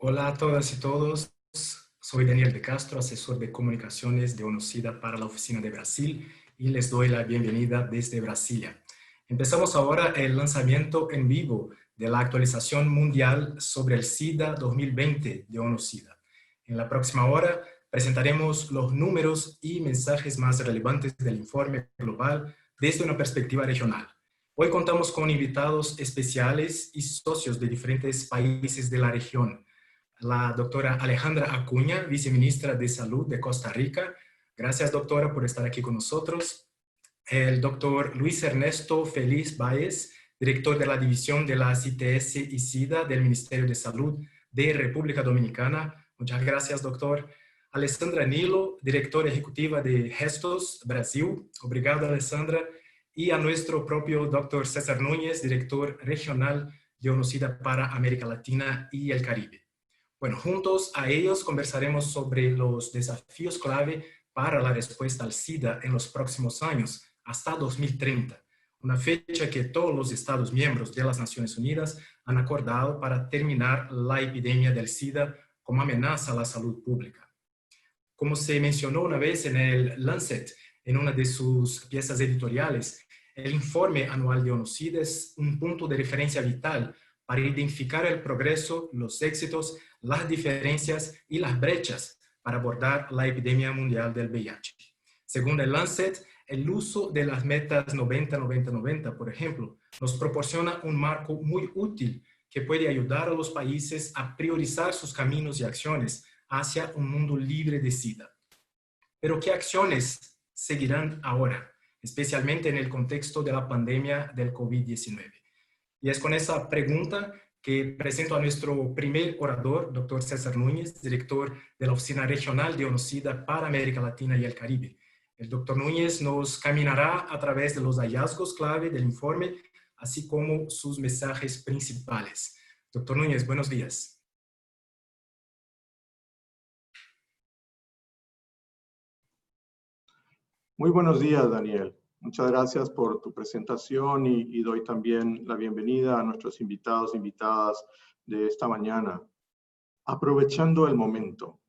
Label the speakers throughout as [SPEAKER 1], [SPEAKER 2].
[SPEAKER 1] Hola a todas y todos, soy Daniel de Castro, asesor de comunicaciones de ONUSIDA para la oficina de Brasil y les doy la bienvenida desde Brasilia. Empezamos ahora el lanzamiento en vivo de la actualización mundial sobre el SIDA 2020 de ONUSIDA. En la próxima hora presentaremos los números y mensajes más relevantes del informe global desde una perspectiva regional. Hoy contamos con invitados especiales y socios de diferentes países de la región. La doctora Alejandra Acuña, viceministra de Salud de Costa Rica. Gracias, doctora, por estar aquí con nosotros. El doctor Luis Ernesto Feliz Báez, director de la División de las ITS y SIDA del Ministerio de Salud de República Dominicana. Muchas gracias, doctor. Alessandra Nilo, directora ejecutiva de Gestos Brasil. Obrigado, Alessandra. Y a nuestro propio doctor César Núñez, director regional de ONUSIDA para América Latina y el Caribe. Bueno, juntos a ellos conversaremos sobre los desafíos clave para la respuesta al SIDA en los próximos años, hasta 2030, una fecha que todos los Estados miembros de las Naciones Unidas han acordado para terminar la epidemia del SIDA como amenaza a la salud pública. Como se mencionó una vez en el Lancet, en una de sus piezas editoriales, el informe anual de ONUSIDA es un punto de referencia vital para identificar el progreso, los éxitos, las diferencias y las brechas para abordar la epidemia mundial del VIH. Según el Lancet, el uso de las metas 90-90-90, por ejemplo, nos proporciona un marco muy útil que puede ayudar a los países a priorizar sus caminos y acciones hacia un mundo libre de SIDA. Pero ¿qué acciones seguirán ahora, especialmente en el contexto de la pandemia del COVID-19? Y es con esa pregunta que presento a nuestro primer orador, doctor César Núñez, director de la Oficina Regional de ONUSIDA para América Latina y el Caribe. El doctor Núñez nos caminará a través de los hallazgos clave del informe, así como sus mensajes principales. Doctor Núñez, buenos días.
[SPEAKER 2] Muy buenos días, Daniel. Muchas gracias por tu presentación y doy también la bienvenida a nuestros invitados e invitadas de esta mañana. Aprovechando el momento.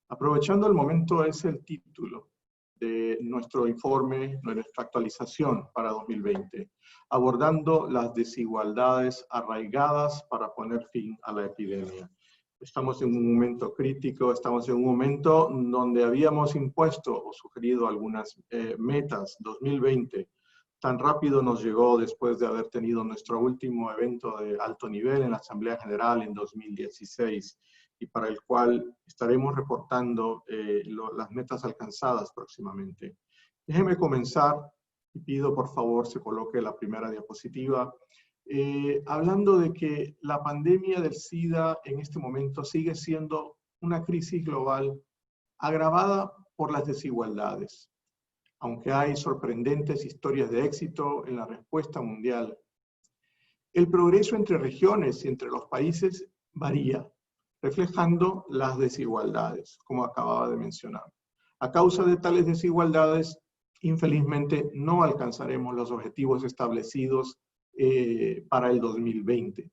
[SPEAKER 2] Aprovechando el momento es el título de nuestro informe, de nuestra actualización para 2020, abordando las desigualdades arraigadas para poner fin a la epidemia. Estamos en un momento crítico, estamos en un momento donde habíamos impuesto o sugerido algunas metas. 2020 tan rápido nos llegó después de haber tenido nuestro último evento de alto nivel en la Asamblea General en 2016 y para el cual estaremos reportando las metas alcanzadas próximamente. Déjeme comenzar y pido por favor se coloque la primera diapositiva. Hablando de que la pandemia del SIDA en este momento sigue siendo una crisis global agravada por las desigualdades. Aunque hay sorprendentes historias de éxito en la respuesta mundial, el progreso entre regiones y entre los países varía, reflejando las desigualdades, como acababa de mencionar. A causa de tales desigualdades, infelizmente no alcanzaremos los objetivos establecidos para el 2020.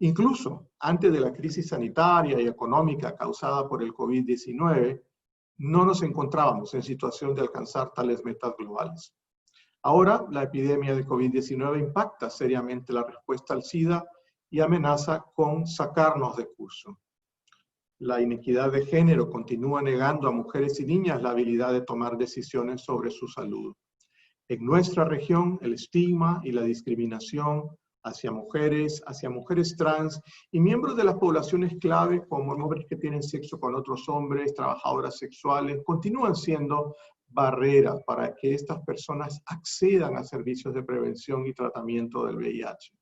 [SPEAKER 2] Incluso antes de la crisis sanitaria y económica causada por el COVID-19, no nos encontrábamos en situación de alcanzar tales metas globales. Ahora, la epidemia de COVID-19 impacta seriamente la respuesta al SIDA y amenaza con sacarnos de curso. La inequidad de género continúa negando a mujeres y niñas la habilidad de tomar decisiones sobre su salud. En nuestra región, el estigma y la discriminación hacia mujeres trans y miembros de las poblaciones clave, como hombres que tienen sexo con otros hombres, trabajadoras sexuales, continúan siendo barreras para que estas personas accedan a servicios de prevención y tratamiento del VIH.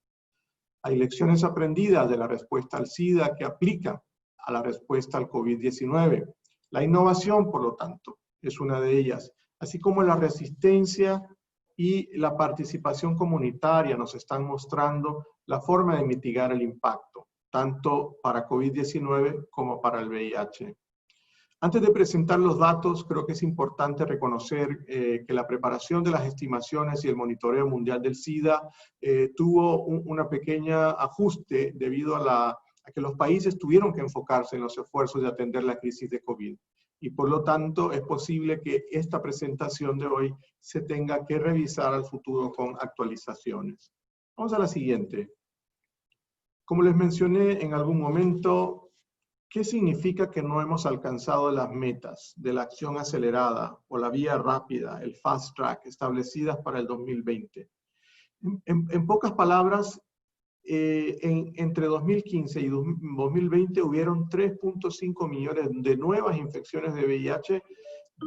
[SPEAKER 2] Hay lecciones aprendidas de la respuesta al SIDA que aplican a la respuesta al COVID-19. La innovación, por lo tanto, es una de ellas, así como la resistencia y la participación comunitaria nos están mostrando la forma de mitigar el impacto, tanto para COVID-19 como para el VIH. Antes de presentar los datos, creo que es importante reconocer que la preparación de las estimaciones y el monitoreo mundial del SIDA tuvo una pequeña ajuste debido a a que los países tuvieron que enfocarse en los esfuerzos de atender la crisis de COVID. Y por lo tanto, es posible que esta presentación de hoy se tenga que revisar al futuro con actualizaciones. Vamos a la siguiente. Como les mencioné en algún momento, ¿qué significa que no hemos alcanzado las metas de la acción acelerada o la vía rápida, el fast track, establecidas para el 2020? En pocas palabras, entre 2015 y 2020 hubieron 3.5 millones de nuevas infecciones de VIH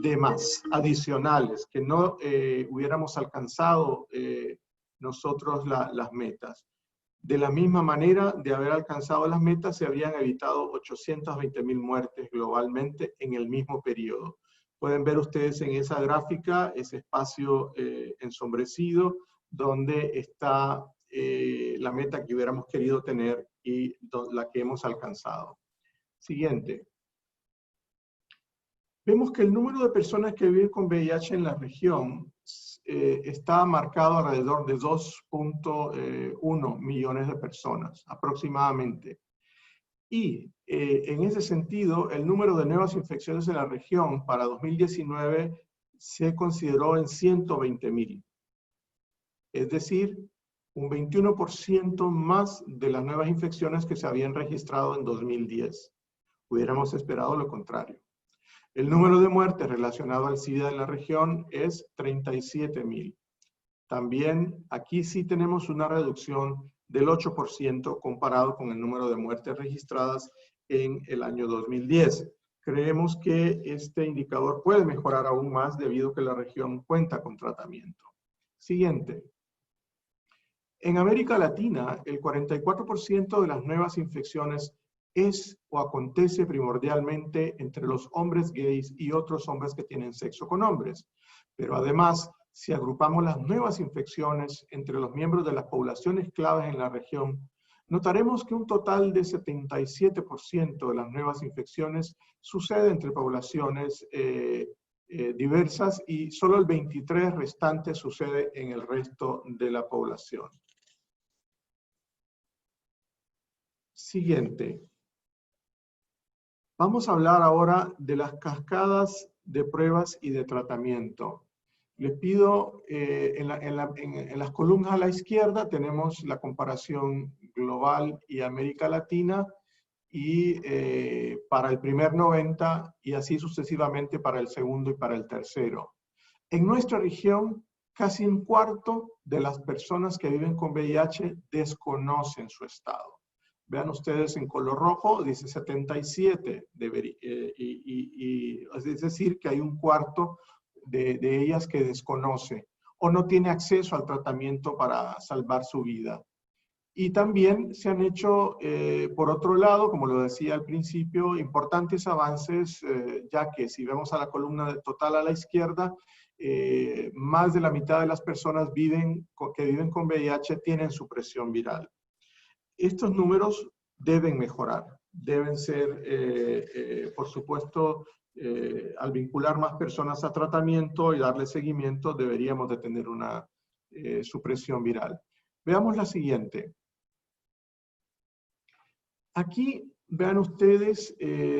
[SPEAKER 2] de más, adicionales, que no hubiéramos alcanzado nosotros las metas. De la misma manera, de haber alcanzado las metas, se habrían evitado 820.000 muertes globalmente en el mismo periodo. Pueden ver ustedes en esa gráfica ese espacio ensombrecido donde está la meta que hubiéramos querido tener y la que hemos alcanzado. Siguiente. Vemos que el número de personas que viven con VIH en la región está marcado alrededor de 2.1 millones de personas, aproximadamente. Y en ese sentido, el número de nuevas infecciones en la región para 2019 se consideró en 120.000. Es decir, un 21% más de las nuevas infecciones que se habían registrado en 2010. Hubiéramos esperado lo contrario. El número de muertes relacionado al SIDA en la región es 37.000. También aquí sí tenemos una reducción del 8% comparado con el número de muertes registradas en el año 2010. Creemos que este indicador puede mejorar aún más debido a que la región cuenta con tratamiento. Siguiente. En América Latina, el 44% de las nuevas infecciones es o acontece primordialmente entre los hombres gays y otros hombres que tienen sexo con hombres. Pero además, si agrupamos las nuevas infecciones entre los miembros de las poblaciones claves en la región, notaremos que un total de 77% de las nuevas infecciones sucede entre poblaciones diversas y solo el 23% restante sucede en el resto de la población. Siguiente. Vamos a hablar ahora de las cascadas de pruebas y de tratamiento. Les pido, en las columnas a la izquierda tenemos la comparación global y América Latina, y para el primer 90 y así sucesivamente para el segundo y para el tercero. En nuestra región, casi un cuarto de las personas que viven con VIH desconocen su estado. Vean ustedes en color rojo, dice 77, es decir, que hay un cuarto de ellas que desconoce o no tiene acceso al tratamiento para salvar su vida. Y también se han hecho, por otro lado, como lo decía al principio, importantes avances, ya que si vemos a la columna total a la izquierda, más de la mitad de las personas que viven con VIH tienen supresión viral. Estos números deben mejorar, deben ser, por supuesto, al vincular más personas a tratamiento y darle seguimiento, deberíamos de tener una supresión viral. Veamos la siguiente. Aquí, vean ustedes,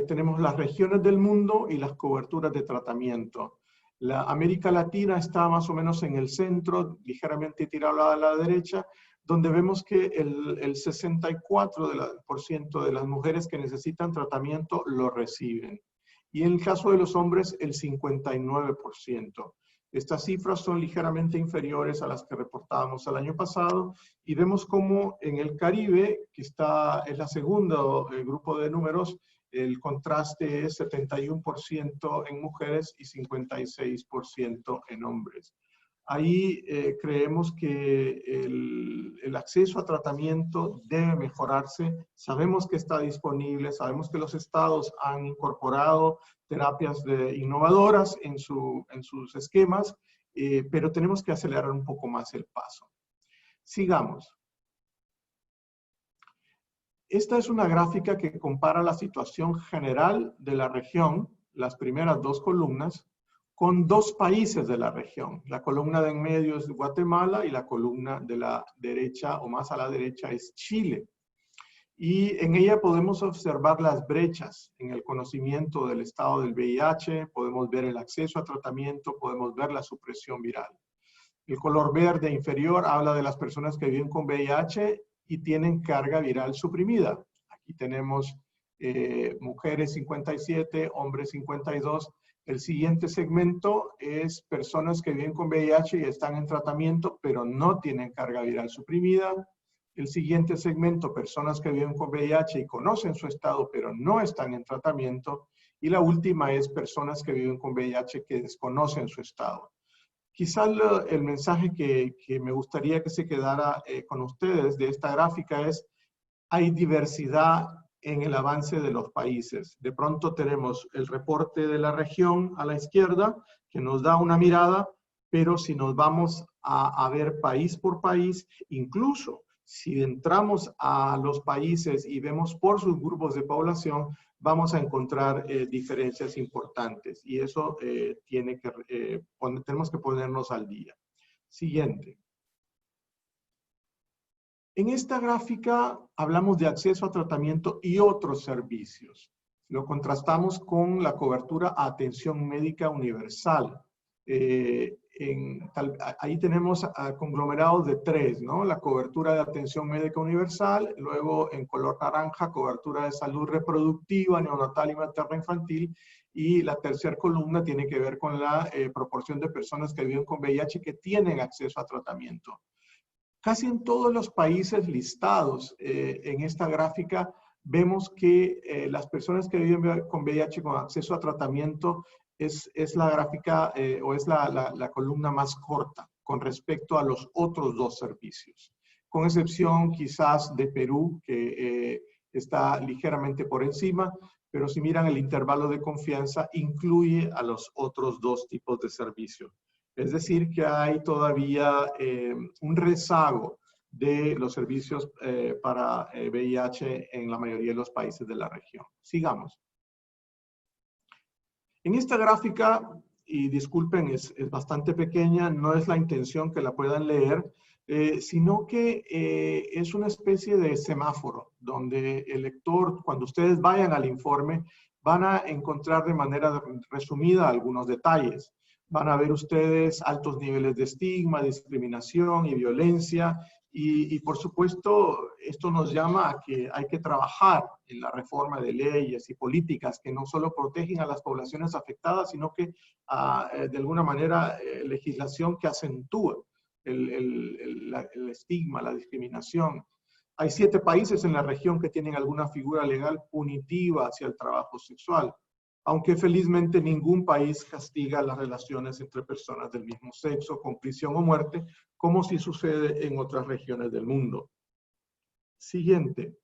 [SPEAKER 2] tenemos las regiones del mundo y las coberturas de tratamiento. La América Latina está más o menos en el centro, ligeramente tirada a la derecha, donde vemos que el 64% de las mujeres que necesitan tratamiento lo reciben. Y en el caso de los hombres, el 59%. Estas cifras son ligeramente inferiores a las que reportábamos el año pasado, y vemos cómo en el Caribe, que es la segunda grupo de números, el contraste es 71% en mujeres y 56% en hombres. Ahí creemos que el acceso a tratamiento debe mejorarse. Sabemos que está disponible, sabemos que los estados han incorporado terapias innovadoras en sus esquemas, pero tenemos que acelerar un poco más el paso. Sigamos. Esta es una gráfica que compara la situación general de la región, las primeras dos columnas, con dos países de la región. La columna de en medio es Guatemala y la columna de la derecha o más a la derecha es Chile. y en ella podemos observar las brechas en el conocimiento del estado del VIH, podemos ver el acceso a tratamiento, podemos ver la supresión viral. El color verde inferior habla de las personas que viven con VIH y tienen carga viral suprimida. Aquí tenemos mujeres 57, hombres 52. El siguiente segmento es personas que viven con VIH y están en tratamiento, pero no tienen carga viral suprimida. El siguiente segmento, personas que viven con VIH y conocen su estado, pero no están en tratamiento. Y la última es personas que viven con VIH que desconocen su estado. Quizás el mensaje que me gustaría que se quedara con ustedes de esta gráfica es: hay diversidad en el avance de los países. De pronto tenemos el reporte de la región a la izquierda, que nos da una mirada, pero si nos vamos a ver país por país, incluso si entramos a los países y vemos por sus grupos de población, vamos a encontrar diferencias importantes. Y eso tenemos que ponernos al día. Siguiente. En esta gráfica hablamos de acceso a tratamiento y otros servicios. Lo contrastamos con la cobertura a atención médica universal. Ahí tenemos conglomerados de 3, ¿no? La cobertura de atención médica universal, luego en color naranja, cobertura de salud reproductiva, neonatal y materna infantil, y la tercera columna tiene que ver con la proporción de personas que viven con VIH que tienen acceso a tratamiento. Casi en todos los países listados en esta gráfica vemos que las personas que viven con VIH con acceso a tratamiento es la gráfica o es la columna más corta con respecto a los otros 2 servicios. Con excepción quizás de Perú, que está ligeramente por encima, pero si miran el intervalo de confianza incluye a los otros 2 tipos de servicios. Es decir, que hay todavía un rezago de los servicios para VIH en la mayoría de los países de la región. Sigamos. En esta gráfica, y disculpen, es bastante pequeña, no es la intención que la puedan leer, sino que es una especie de semáforo, donde el lector, cuando ustedes vayan al informe, van a encontrar de manera resumida algunos detalles. Van a ver ustedes altos niveles de estigma, discriminación y violencia. Y por supuesto, esto nos llama a que hay que trabajar en la reforma de leyes y políticas que no solo protegen a las poblaciones afectadas, sino que de alguna manera legislación que acentúe el estigma, la discriminación. Hay 7 países en la región que tienen alguna figura legal punitiva hacia el trabajo sexual, aunque felizmente ningún país castiga las relaciones entre personas del mismo sexo con prisión o muerte, como sí sucede en otras regiones del mundo. Siguiente.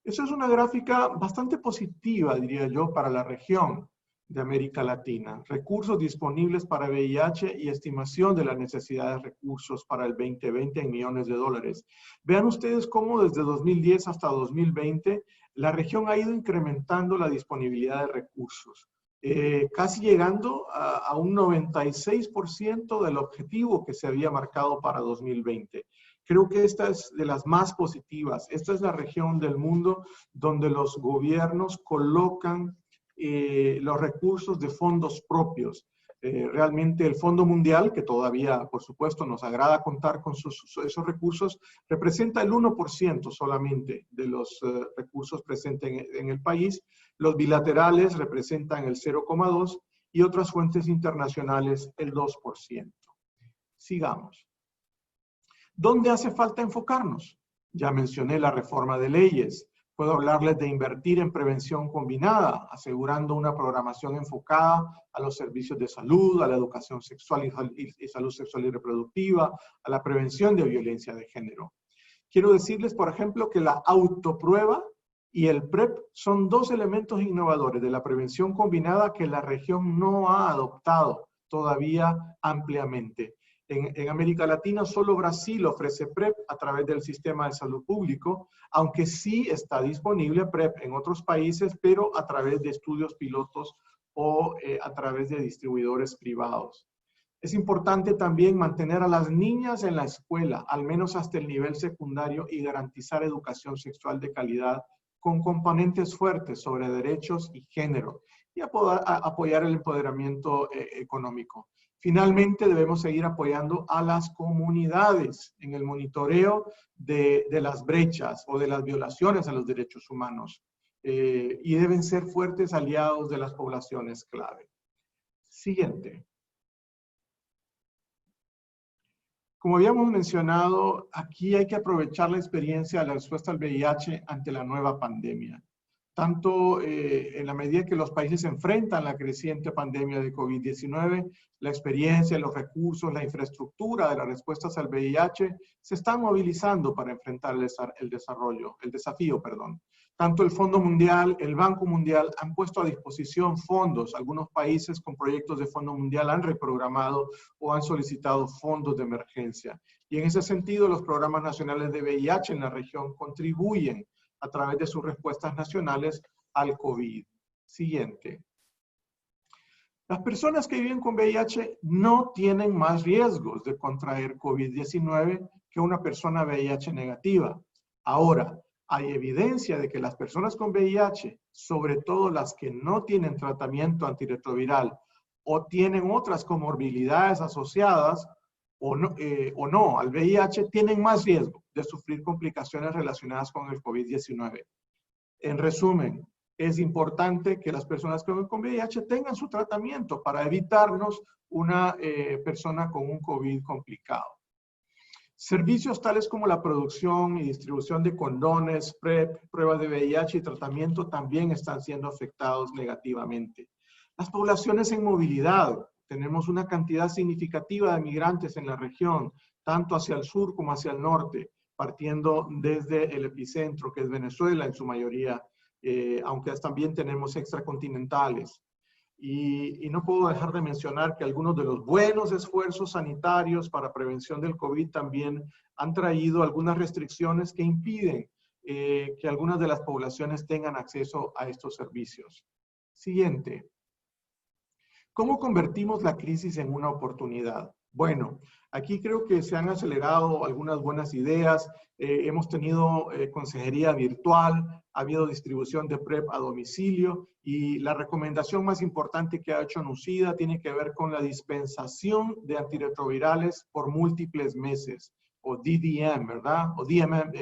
[SPEAKER 2] Esa es una gráfica bastante positiva, diría yo, para la región de América Latina. Recursos disponibles para VIH y estimación de las necesidades de recursos para el 2020 en millones de dólares. Vean ustedes cómo desde 2010 hasta 2020 la región ha ido incrementando la disponibilidad de recursos, casi llegando a un 96% del objetivo que se había marcado para 2020. Creo que esta es de las más positivas. Esta es la región del mundo donde los gobiernos colocan los recursos de fondos propios. Realmente el Fondo Mundial, que todavía, por supuesto, nos agrada contar con esos recursos, representa el 1% solamente de los recursos presentes en el país. Los bilaterales representan el 0,2% y otras fuentes internacionales el 2%. Sigamos. ¿Dónde hace falta enfocarnos? Ya mencioné la reforma de leyes. Puedo hablarles de invertir en prevención combinada, asegurando una programación enfocada a los servicios de salud, a la educación sexual y salud sexual y reproductiva, a la prevención de violencia de género. Quiero decirles, por ejemplo, que la autoprueba y el PrEP son 2 elementos innovadores de la prevención combinada que la región no ha adoptado todavía ampliamente. En América Latina solo Brasil ofrece PrEP a través del sistema de salud público, aunque sí está disponible PrEP en otros países, pero a través de estudios pilotos o a través de distribuidores privados. Es importante también mantener a las niñas en la escuela, al menos hasta el nivel secundario, y garantizar educación sexual de calidad con componentes fuertes sobre derechos y género, y apoyar el empoderamiento económico. Finalmente, debemos seguir apoyando a las comunidades en el monitoreo de las brechas o de las violaciones a los derechos humanos, y deben ser fuertes aliados de las poblaciones clave. Siguiente. Como habíamos mencionado, aquí hay que aprovechar la experiencia de la respuesta al VIH ante la nueva pandemia. Tanto en la medida que los países enfrentan la creciente pandemia de COVID-19, la experiencia, los recursos, la infraestructura de las respuestas al VIH se están movilizando para enfrentar el desafío. Tanto el Fondo Mundial, el Banco Mundial han puesto a disposición fondos. Algunos países con proyectos de Fondo Mundial han reprogramado o han solicitado fondos de emergencia. Y en ese sentido, los programas nacionales de VIH en la región contribuyen a través de sus respuestas nacionales al COVID. Siguiente. Las personas que viven con VIH no tienen más riesgos de contraer COVID-19 que una persona VIH negativa. Ahora, hay evidencia de que las personas con VIH, sobre todo las que no tienen tratamiento antirretroviral o tienen otras comorbilidades asociadas o no al VIH, tienen más riesgo de sufrir complicaciones relacionadas con el COVID-19. En resumen, es importante que las personas con VIH tengan su tratamiento para evitarnos una persona con un COVID complicado. Servicios tales como la producción y distribución de condones, PrEP, pruebas de VIH y tratamiento también están siendo afectados negativamente. Las poblaciones en movilidad. Tenemos una cantidad significativa de migrantes en la región, tanto hacia el sur como hacia el norte, partiendo desde el epicentro, que es Venezuela en su mayoría, aunque también tenemos extracontinentales. Y no puedo dejar de mencionar que algunos de los buenos esfuerzos sanitarios para prevención del COVID también han traído algunas restricciones que impiden que algunas de las poblaciones tengan acceso a estos servicios. Siguiente. ¿Cómo convertimos la crisis en una oportunidad? Bueno, aquí creo que se han acelerado algunas buenas ideas. Hemos tenido consejería virtual, ha habido distribución de PrEP a domicilio y la recomendación más importante que ha hecho NUCIDA tiene que ver con la dispensación de antirretrovirales por múltiples meses, o DDM, ¿verdad? O DMM,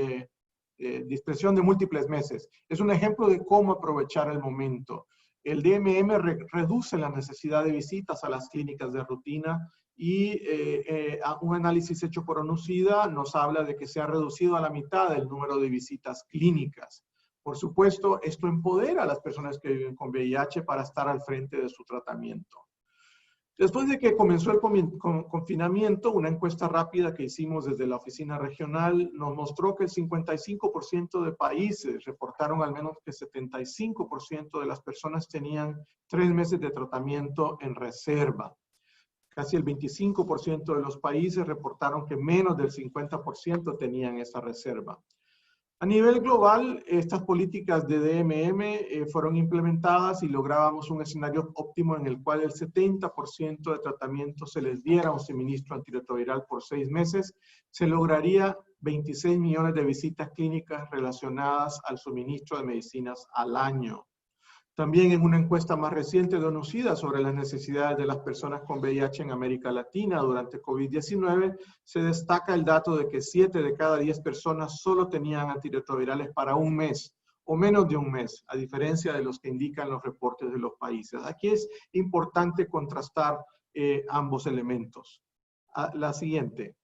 [SPEAKER 2] dispensación de múltiples meses. Es un ejemplo de cómo aprovechar el momento. El DMM reduce la necesidad de visitas a las clínicas de rutina y un análisis hecho por NUCIDA nos habla de que se ha reducido a la mitad el número de visitas clínicas. Por supuesto, esto empodera a las personas que viven con VIH para estar al frente de su tratamiento. Después de que comenzó el confinamiento, una encuesta rápida que hicimos desde la oficina regional nos mostró que el 55% de países reportaron al menos que 75% de las personas tenían 3 meses de tratamiento en reserva. Casi el 25% de los países reportaron que menos del 50% tenían esa reserva. A nivel global, estas políticas de DMM fueron implementadas y lográbamos un escenario óptimo en el cual el 70% de tratamiento se les diera un suministro antirretroviral por 6 meses. Se lograría 26 millones de visitas clínicas relacionadas al suministro de medicinas al año. También en una encuesta más reciente de NUCIDA sobre las necesidades de las personas con VIH en América Latina durante COVID-19, se destaca el dato de que 7 de cada 10 personas solo tenían antirretrovirales para un mes o menos de un mes, a diferencia de los que indican los reportes de los países. Aquí es importante contrastar ambos elementos. La siguiente.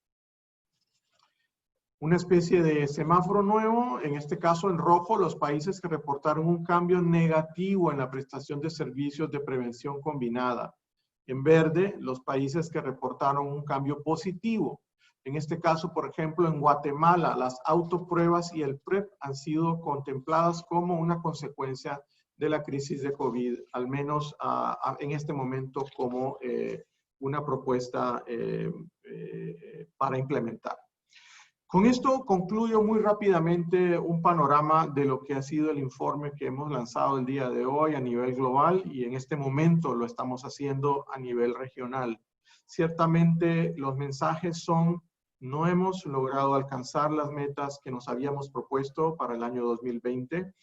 [SPEAKER 2] Una especie de semáforo nuevo, en este caso en rojo, los países que reportaron un cambio negativo en la prestación de servicios de prevención combinada. En verde, los países que reportaron un cambio positivo. En este caso, por ejemplo, en Guatemala, las autopruebas y el PrEP han sido contempladas como una consecuencia de la crisis de COVID, al menos en este momento como una propuesta para implementar. Con esto concluyo muy rápidamente un panorama de lo que ha sido el informe que hemos lanzado el día de hoy a nivel global y en este momento lo estamos haciendo a nivel regional. Ciertamente los mensajes son: no hemos logrado alcanzar las metas que nos habíamos propuesto para el año 2020.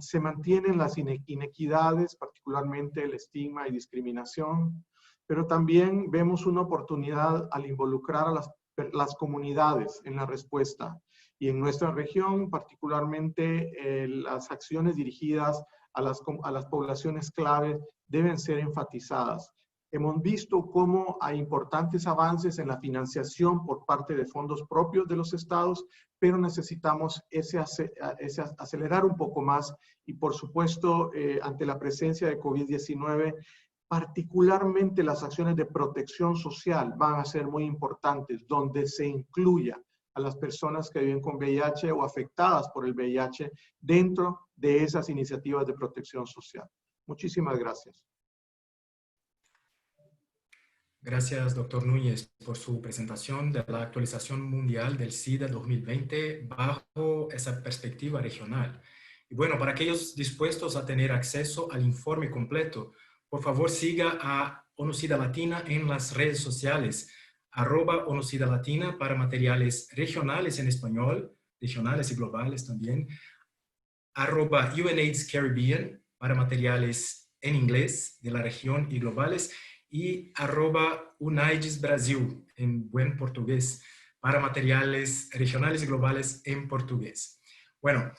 [SPEAKER 2] Se mantienen las inequidades, particularmente el estigma y discriminación, pero también vemos una oportunidad al involucrar a las comunidades en la respuesta. Y en nuestra región, particularmente, las acciones dirigidas a las poblaciones clave deben ser enfatizadas. Hemos visto cómo hay importantes avances en la financiación por parte de fondos propios de los estados, pero necesitamos acelerar un poco más y, por supuesto, ante la presencia de COVID-19, particularmente las acciones de protección social van a ser muy importantes, donde se incluya a las personas que viven con VIH o afectadas por el VIH dentro de esas iniciativas de protección social. Muchísimas gracias.
[SPEAKER 1] Gracias, doctor Núñez, por su presentación de la actualización mundial del SIDA 2020 bajo esa perspectiva regional. Y bueno, para aquellos dispuestos a tener acceso al informe completo, por favor siga a ONU-SIDA Latina en las redes sociales, @ONU-SIDA Latina para materiales regionales en español, regionales y globales también, @UNAIDS Caribbean para materiales en inglés de la región y globales, y @UNAIDS Brasil en buen portugués para materiales regionales y globales en portugués. Bueno,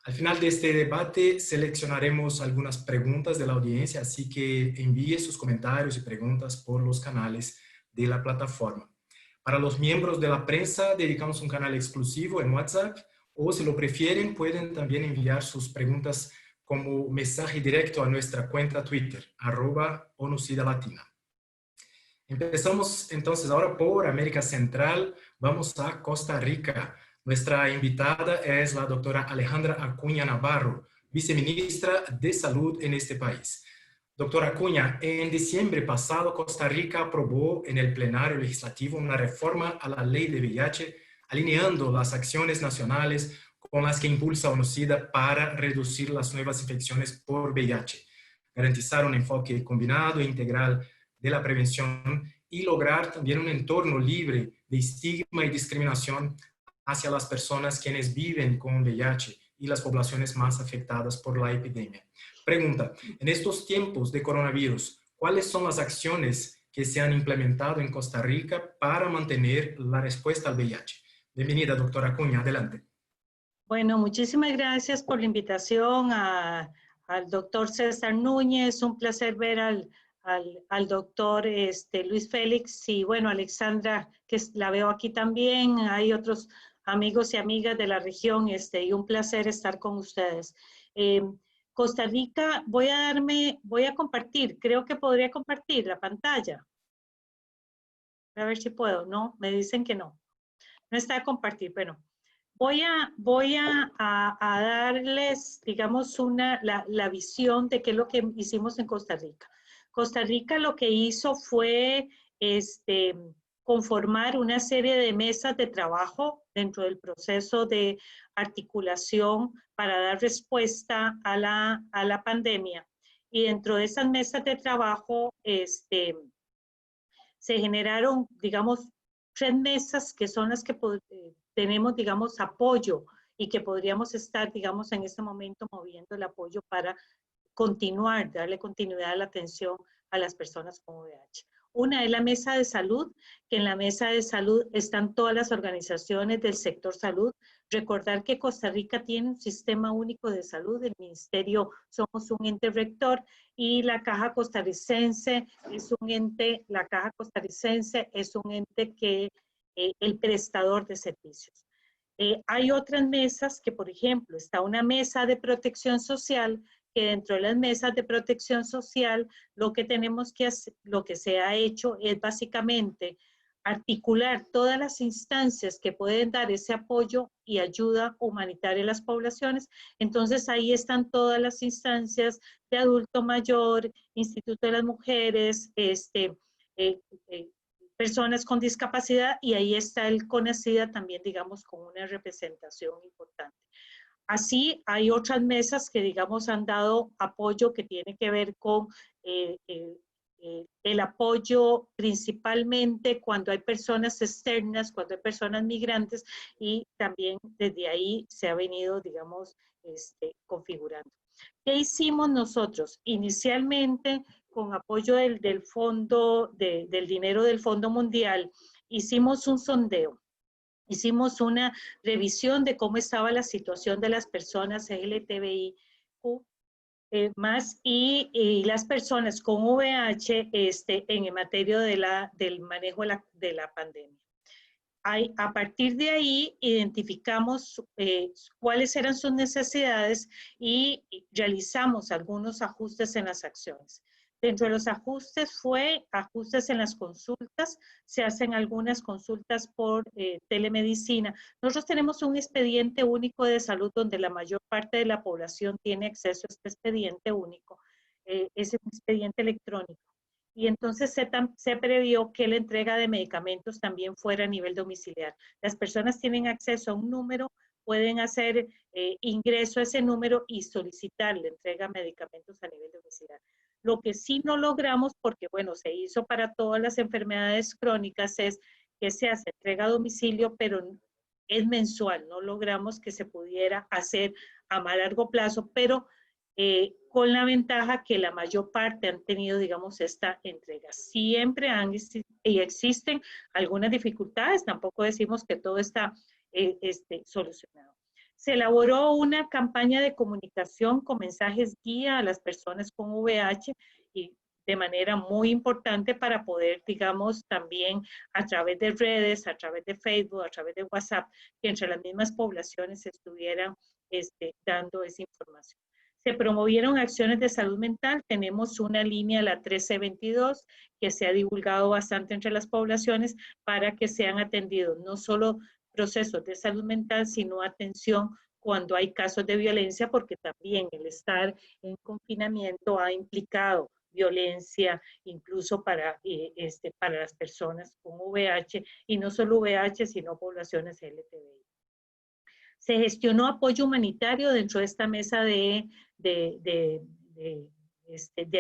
[SPEAKER 1] al final de este debate seleccionaremos algunas preguntas de la audiencia, así que envíe sus comentarios y preguntas por los canales de la plataforma. Para los miembros de la prensa dedicamos un canal exclusivo en WhatsApp, o si lo prefieren pueden también enviar sus preguntas como mensaje directo a nuestra cuenta Twitter, @ONU-SIDA Latina. Empezamos entonces ahora por América Central. Vamos a Costa Rica. Nuestra invitada es la doctora Alejandra Acuña Navarro, viceministra de Salud en este país. Doctora Acuña, en diciembre pasado Costa Rica aprobó en el plenario legislativo una reforma a la ley de VIH, alineando las acciones nacionales con las que impulsa ONU-SIDA para reducir las nuevas infecciones por VIH, garantizar un enfoque combinado e integral de la prevención y lograr también un entorno libre de estigma y discriminación hacia las personas quienes viven con VIH y las poblaciones más afectadas por la epidemia. Pregunta, en estos tiempos de coronavirus, ¿cuáles son las acciones que se han implementado en Costa Rica para mantener la respuesta al VIH? Bienvenida, doctora Acuña, adelante.
[SPEAKER 3] Bueno, muchísimas gracias por la invitación al doctor César Núñez. Un placer ver al doctor Luis Félix y bueno, Alexandra, que la veo aquí también. Hay otros amigos y amigas de la región y un placer estar con ustedes. Costa Rica, voy a compartir, creo que podría compartir la pantalla. A ver si puedo, ¿no? Me dicen que no. No está a compartir, bueno. Voy a darles, digamos, la visión de qué es lo que hicimos en Costa Rica. Costa Rica lo que hizo fue conformar una serie de mesas de trabajo dentro del proceso de articulación para dar respuesta a la pandemia. Y dentro de esas mesas de trabajo se generaron, digamos, 3 mesas que son las que tenemos, digamos, apoyo y que podríamos estar, digamos, en este momento moviendo el apoyo para continuar, darle continuidad a la atención a las personas con VIH. Una es la mesa de salud, que en la mesa de salud están todas las organizaciones del sector salud. Recordar que Costa Rica tiene un sistema único de salud, el ministerio somos un ente rector y la Caja Costarricense es un ente, la Caja Costarricense es un ente que el prestador de servicios. Hay otras mesas que, por ejemplo, está una mesa de protección social, que dentro de las mesas de protección social lo que tenemos que hacer, lo que se ha hecho es básicamente articular todas las instancias que pueden dar ese apoyo y ayuda humanitaria a las poblaciones. Entonces ahí están todas las instancias de adulto mayor, Instituto de las Mujeres, personas con discapacidad, y ahí está el CONASIDA también, digamos, con una representación importante. Así, hay otras mesas que, digamos, han dado apoyo que tiene que ver con el apoyo principalmente cuando hay personas externas, cuando hay personas migrantes, y también desde ahí se ha venido, digamos, configurando. ¿Qué hicimos nosotros? Inicialmente, con apoyo del fondo, del dinero del Fondo Mundial, hicimos un sondeo. Hicimos una revisión de cómo estaba la situación de las personas LGTBIQ+, y las personas con VIH en materia del manejo de la pandemia. A partir de ahí identificamos cuáles eran sus necesidades y realizamos algunos ajustes en las acciones. Dentro de los ajustes fue ajustes en las consultas, se hacen algunas consultas por telemedicina. Nosotros tenemos un expediente único de salud donde la mayor parte de la población tiene acceso a este expediente único. Es un expediente electrónico. Y entonces se previó que la entrega de medicamentos también fuera a nivel domiciliar. Las personas tienen acceso a un número, pueden hacer ingreso a ese número y solicitar la entrega de medicamentos a nivel domiciliar. Lo que sí no logramos, porque bueno, se hizo para todas las enfermedades crónicas, es que se hace entrega a domicilio, pero es mensual. No logramos que se pudiera hacer a más largo plazo, pero con la ventaja que la mayor parte han tenido, digamos, esta entrega. Siempre existen algunas dificultades, tampoco decimos que todo está solucionado. Se elaboró una campaña de comunicación con mensajes guía a las personas con VIH y de manera muy importante para poder, digamos, también a través de redes, a través de Facebook, a través de WhatsApp, que entre las mismas poblaciones estuvieran dando esa información. Se promovieron acciones de salud mental. Tenemos una línea, la 1322, que se ha divulgado bastante entre las poblaciones para que sean atendidos no solo procesos de salud mental, sino atención cuando hay casos de violencia, porque también el estar en confinamiento ha implicado violencia, incluso para las personas con VIH, y no solo VIH, sino poblaciones LGTBI. Se gestionó apoyo humanitario dentro de esta mesa de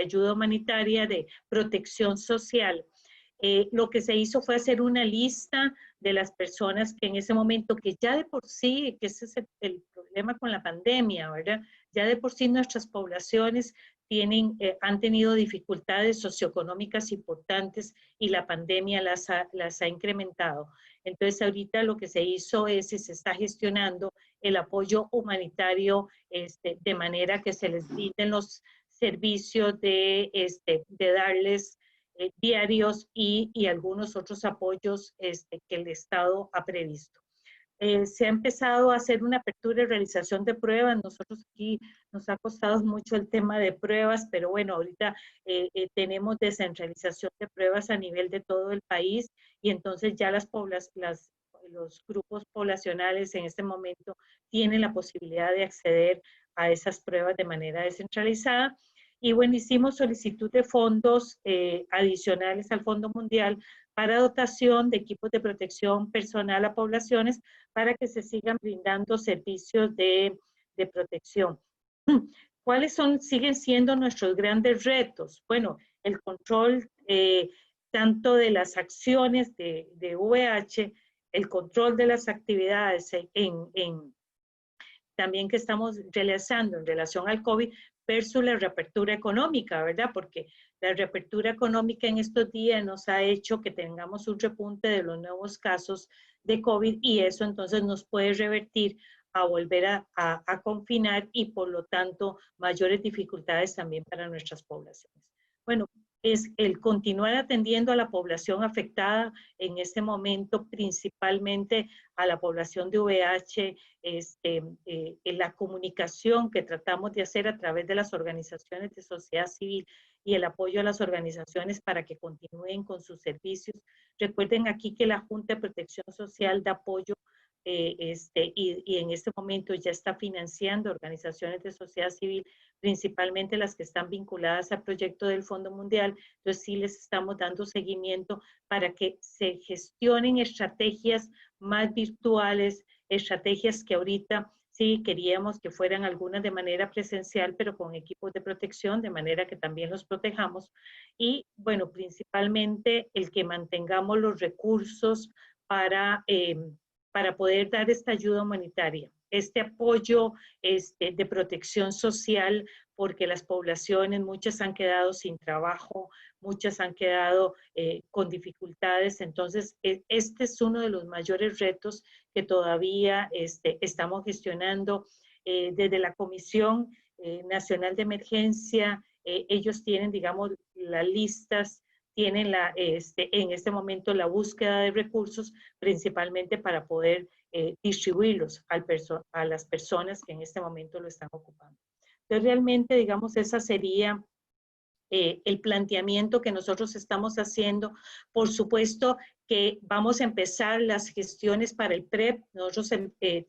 [SPEAKER 3] ayuda humanitaria, de protección social. Lo que se hizo fue hacer una lista de las personas que en ese momento, que ya de por sí, que ese es el problema con la pandemia, ¿verdad? Ya de por sí nuestras poblaciones han tenido dificultades socioeconómicas importantes y la pandemia las ha incrementado. Entonces ahorita lo que se hizo es y se está gestionando el apoyo humanitario de manera que se les brinden los servicios de darles diarios y algunos otros apoyos que el Estado ha previsto. Se ha empezado a hacer una apertura y realización de pruebas. Nosotros aquí nos ha costado mucho el tema de pruebas, pero bueno, ahorita tenemos descentralización de pruebas a nivel de todo el país y entonces ya los grupos poblacionales en este momento tienen la posibilidad de acceder a esas pruebas de manera descentralizada. Y bueno, hicimos solicitud de fondos adicionales al Fondo Mundial para dotación de equipos de protección personal a poblaciones para que se sigan brindando servicios de protección. ¿Cuáles siguen siendo nuestros grandes retos? Bueno, el control tanto de las acciones de VIH, el control de las actividades también que estamos realizando en relación al COVID versus la reapertura económica, ¿verdad? Porque la reapertura económica en estos días nos ha hecho que tengamos un repunte de los nuevos casos de COVID y eso entonces nos puede revertir a volver a confinar y por lo tanto mayores dificultades también para nuestras poblaciones. Bueno, es el continuar atendiendo a la población afectada en este momento, principalmente a la población de VIH, en la comunicación que tratamos de hacer a través de las organizaciones de sociedad civil y el apoyo a las organizaciones para que continúen con sus servicios. Recuerden aquí que la Junta de Protección Social da apoyo y en este momento ya está financiando organizaciones de sociedad civil, principalmente las que están vinculadas al proyecto del Fondo Mundial. Entonces sí les estamos dando seguimiento para que se gestionen estrategias más virtuales, estrategias que ahorita Sí, queríamos que fueran algunas de manera presencial, pero con equipos de protección, de manera que también los protejamos. Y bueno, principalmente el que mantengamos los recursos para poder dar esta ayuda humanitaria, este apoyo de protección social, porque las poblaciones, muchas han quedado sin trabajo, muchas han quedado con dificultades. Entonces, este es uno de los mayores retos que todavía estamos gestionando desde la Comisión Nacional de Emergencia. Ellos tienen, digamos, las listas, tienen en este momento la búsqueda de recursos, principalmente para poder distribuirlos a las personas que en este momento lo están ocupando. Entonces, realmente, digamos, esa sería el planteamiento que nosotros estamos haciendo. Por supuesto que vamos a empezar las gestiones para el PREP. Nosotros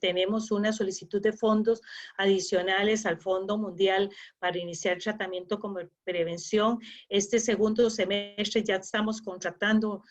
[SPEAKER 3] tenemos una solicitud de fondos adicionales al Fondo Mundial para iniciar tratamiento como prevención. Este segundo semestre ya estamos contratando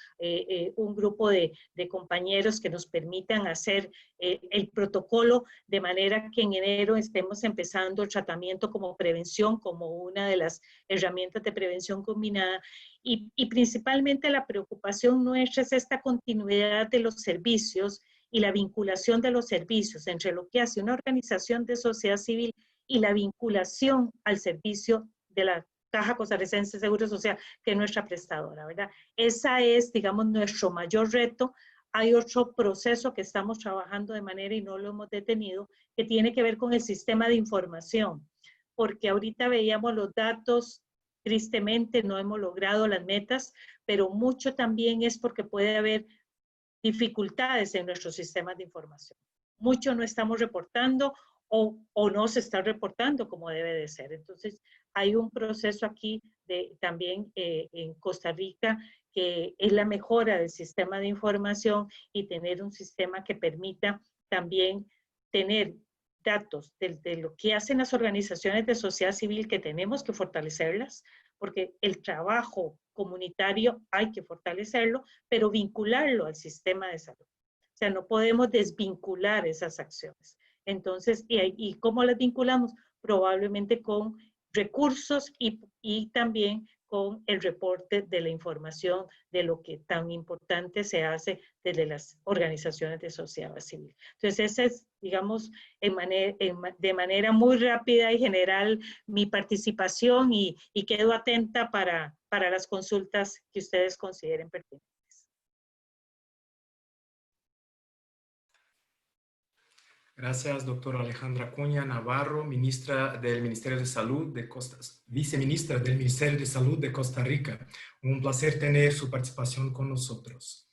[SPEAKER 3] un grupo de compañeros que nos permitan hacer el protocolo, de manera que en enero estemos empezando el tratamiento como prevención, como una de las herramientas de prevención combinada. Y principalmente la preocupación nuestra es esta continuidad de los servicios y la vinculación de los servicios entre lo que hace una organización de sociedad civil y la vinculación al servicio de la Caja Costarricense de Seguro Social, que es nuestra prestadora, ¿verdad? Esa es, digamos, nuestro mayor reto. Hay otro proceso que estamos trabajando de manera y no lo hemos detenido, que tiene que ver con el sistema de información, porque ahorita veíamos los datos. Tristemente no hemos logrado las metas, pero mucho también es porque puede haber dificultades en nuestros sistemas de información. Mucho no estamos reportando o no se está reportando como debe de ser. Entonces, hay un proceso aquí también en Costa Rica que es la mejora del sistema de información y tener un sistema que permita también tener datos de lo que hacen las organizaciones de sociedad civil, que tenemos que fortalecerlas, porque el trabajo comunitario hay que fortalecerlo, pero vincularlo al sistema de salud. O sea, no podemos desvincular esas acciones. Entonces, ¿y cómo las vinculamos? Probablemente con recursos y también con el reporte de la información de lo que tan importante se hace desde las organizaciones de sociedad civil. Entonces, esa es, digamos, de manera muy rápida y general mi participación y quedo atenta para las consultas que ustedes consideren pertinentes.
[SPEAKER 1] Gracias, doctora Alejandra Acuña Navarro, ministra del Ministerio de Salud viceministra del Ministerio de Salud de Costa Rica. Un placer tener su participación con nosotros.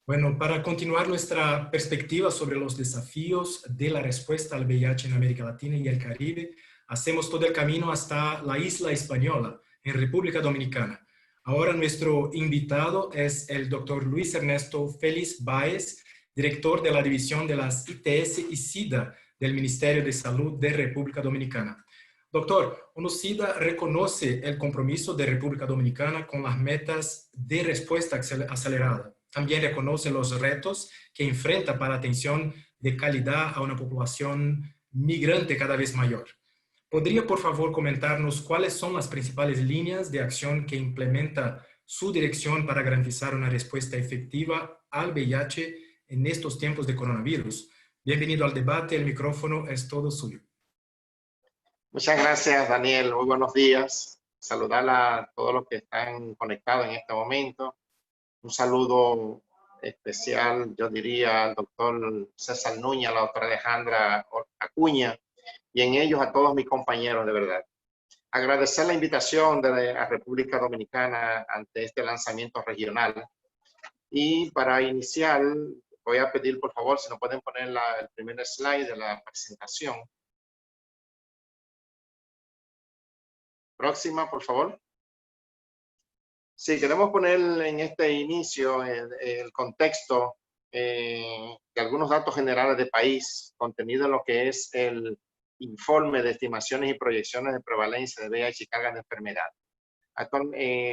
[SPEAKER 1] Bueno, para continuar nuestra perspectiva sobre los desafíos de la respuesta al VIH en América Latina y el Caribe, hacemos todo el camino hasta la isla española, en República Dominicana. Ahora nuestro invitado es el doctor Luis Ernesto Félix Báez, director de la División de las ITS y SIDA del Ministerio de Salud de República Dominicana. Doctor, UNOSIDA reconoce el compromiso de República Dominicana con las metas de respuesta acelerada. También reconoce los retos que enfrenta para atención de calidad a una población migrante cada vez mayor. ¿Podría, por favor, comentarnos cuáles son las principales líneas de acción que implementa su dirección para garantizar una respuesta efectiva al VIH en estos tiempos de coronavirus? Bienvenido al debate, el micrófono es todo suyo.
[SPEAKER 4] Muchas gracias, Daniel. Muy buenos días. Saludar a todos los que están conectados en este momento. Un saludo especial, yo diría, al doctor César Núñez, a la doctora Alejandra Acuña, y en ellos a todos mis compañeros, de verdad. Agradecer la invitación de la República Dominicana ante este lanzamiento regional. Y para iniciar, voy a pedir, por favor, si nos pueden poner el primer slide de la presentación. Próxima, por favor. Sí, queremos poner en este inicio el contexto de algunos datos generales de país, contenido en lo que es el informe de estimaciones y proyecciones de prevalencia de VIH y cargas de enfermedad.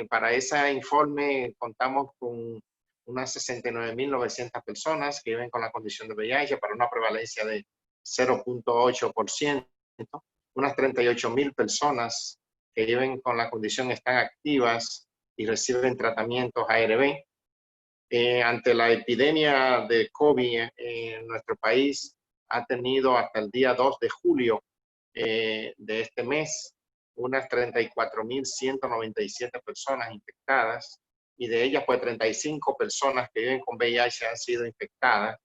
[SPEAKER 4] Para ese informe contamos con unas 69.900 personas que viven con la condición de VIH para una prevalencia de 0.8%. Unas 38.000 personas que viven con la condición están activas y reciben tratamientos ARV. Ante la epidemia de COVID en nuestro país, ha tenido hasta el día 2 de julio de este mes unas 34.197 personas infectadas, y de ellas pues 35 personas que viven con VIH han sido infectadas,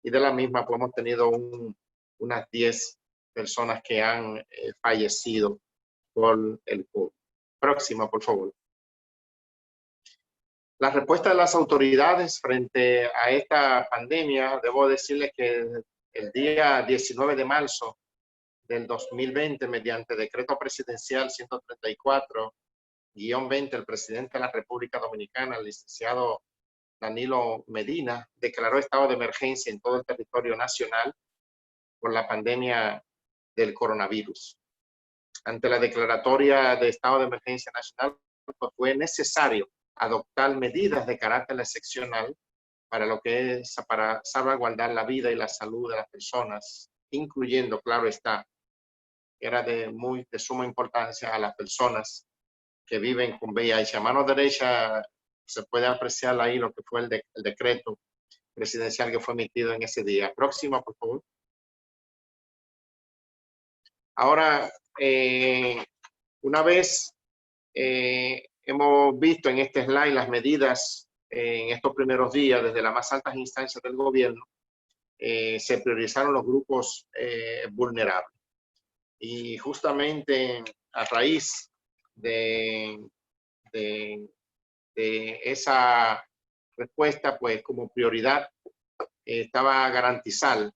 [SPEAKER 4] y de la misma pues hemos tenido unas 10 personas que han fallecido por el COVID. Próxima, por favor. La respuesta de las autoridades frente a esta pandemia, debo decirles que el día 19 de marzo del 2020, mediante decreto presidencial 134-20, el presidente de la República Dominicana, el licenciado Danilo Medina, declaró estado de emergencia en todo el territorio nacional por la pandemia del coronavirus. Ante la declaratoria de estado de emergencia nacional, pues fue necesario adoptar medidas de carácter excepcional para salvaguardar la vida y la salud de las personas, incluyendo, claro está, que era de suma importancia a las personas que viven con VIH. A mano derecha se puede apreciar ahí lo que fue el decreto presidencial que fue emitido en ese día. Próxima, por favor. Ahora, una vez hemos visto en este slide las medidas en estos primeros días, desde las más altas instancias del gobierno, se priorizaron los grupos vulnerables. Y justamente a raíz de esa respuesta, pues como prioridad estaba garantizar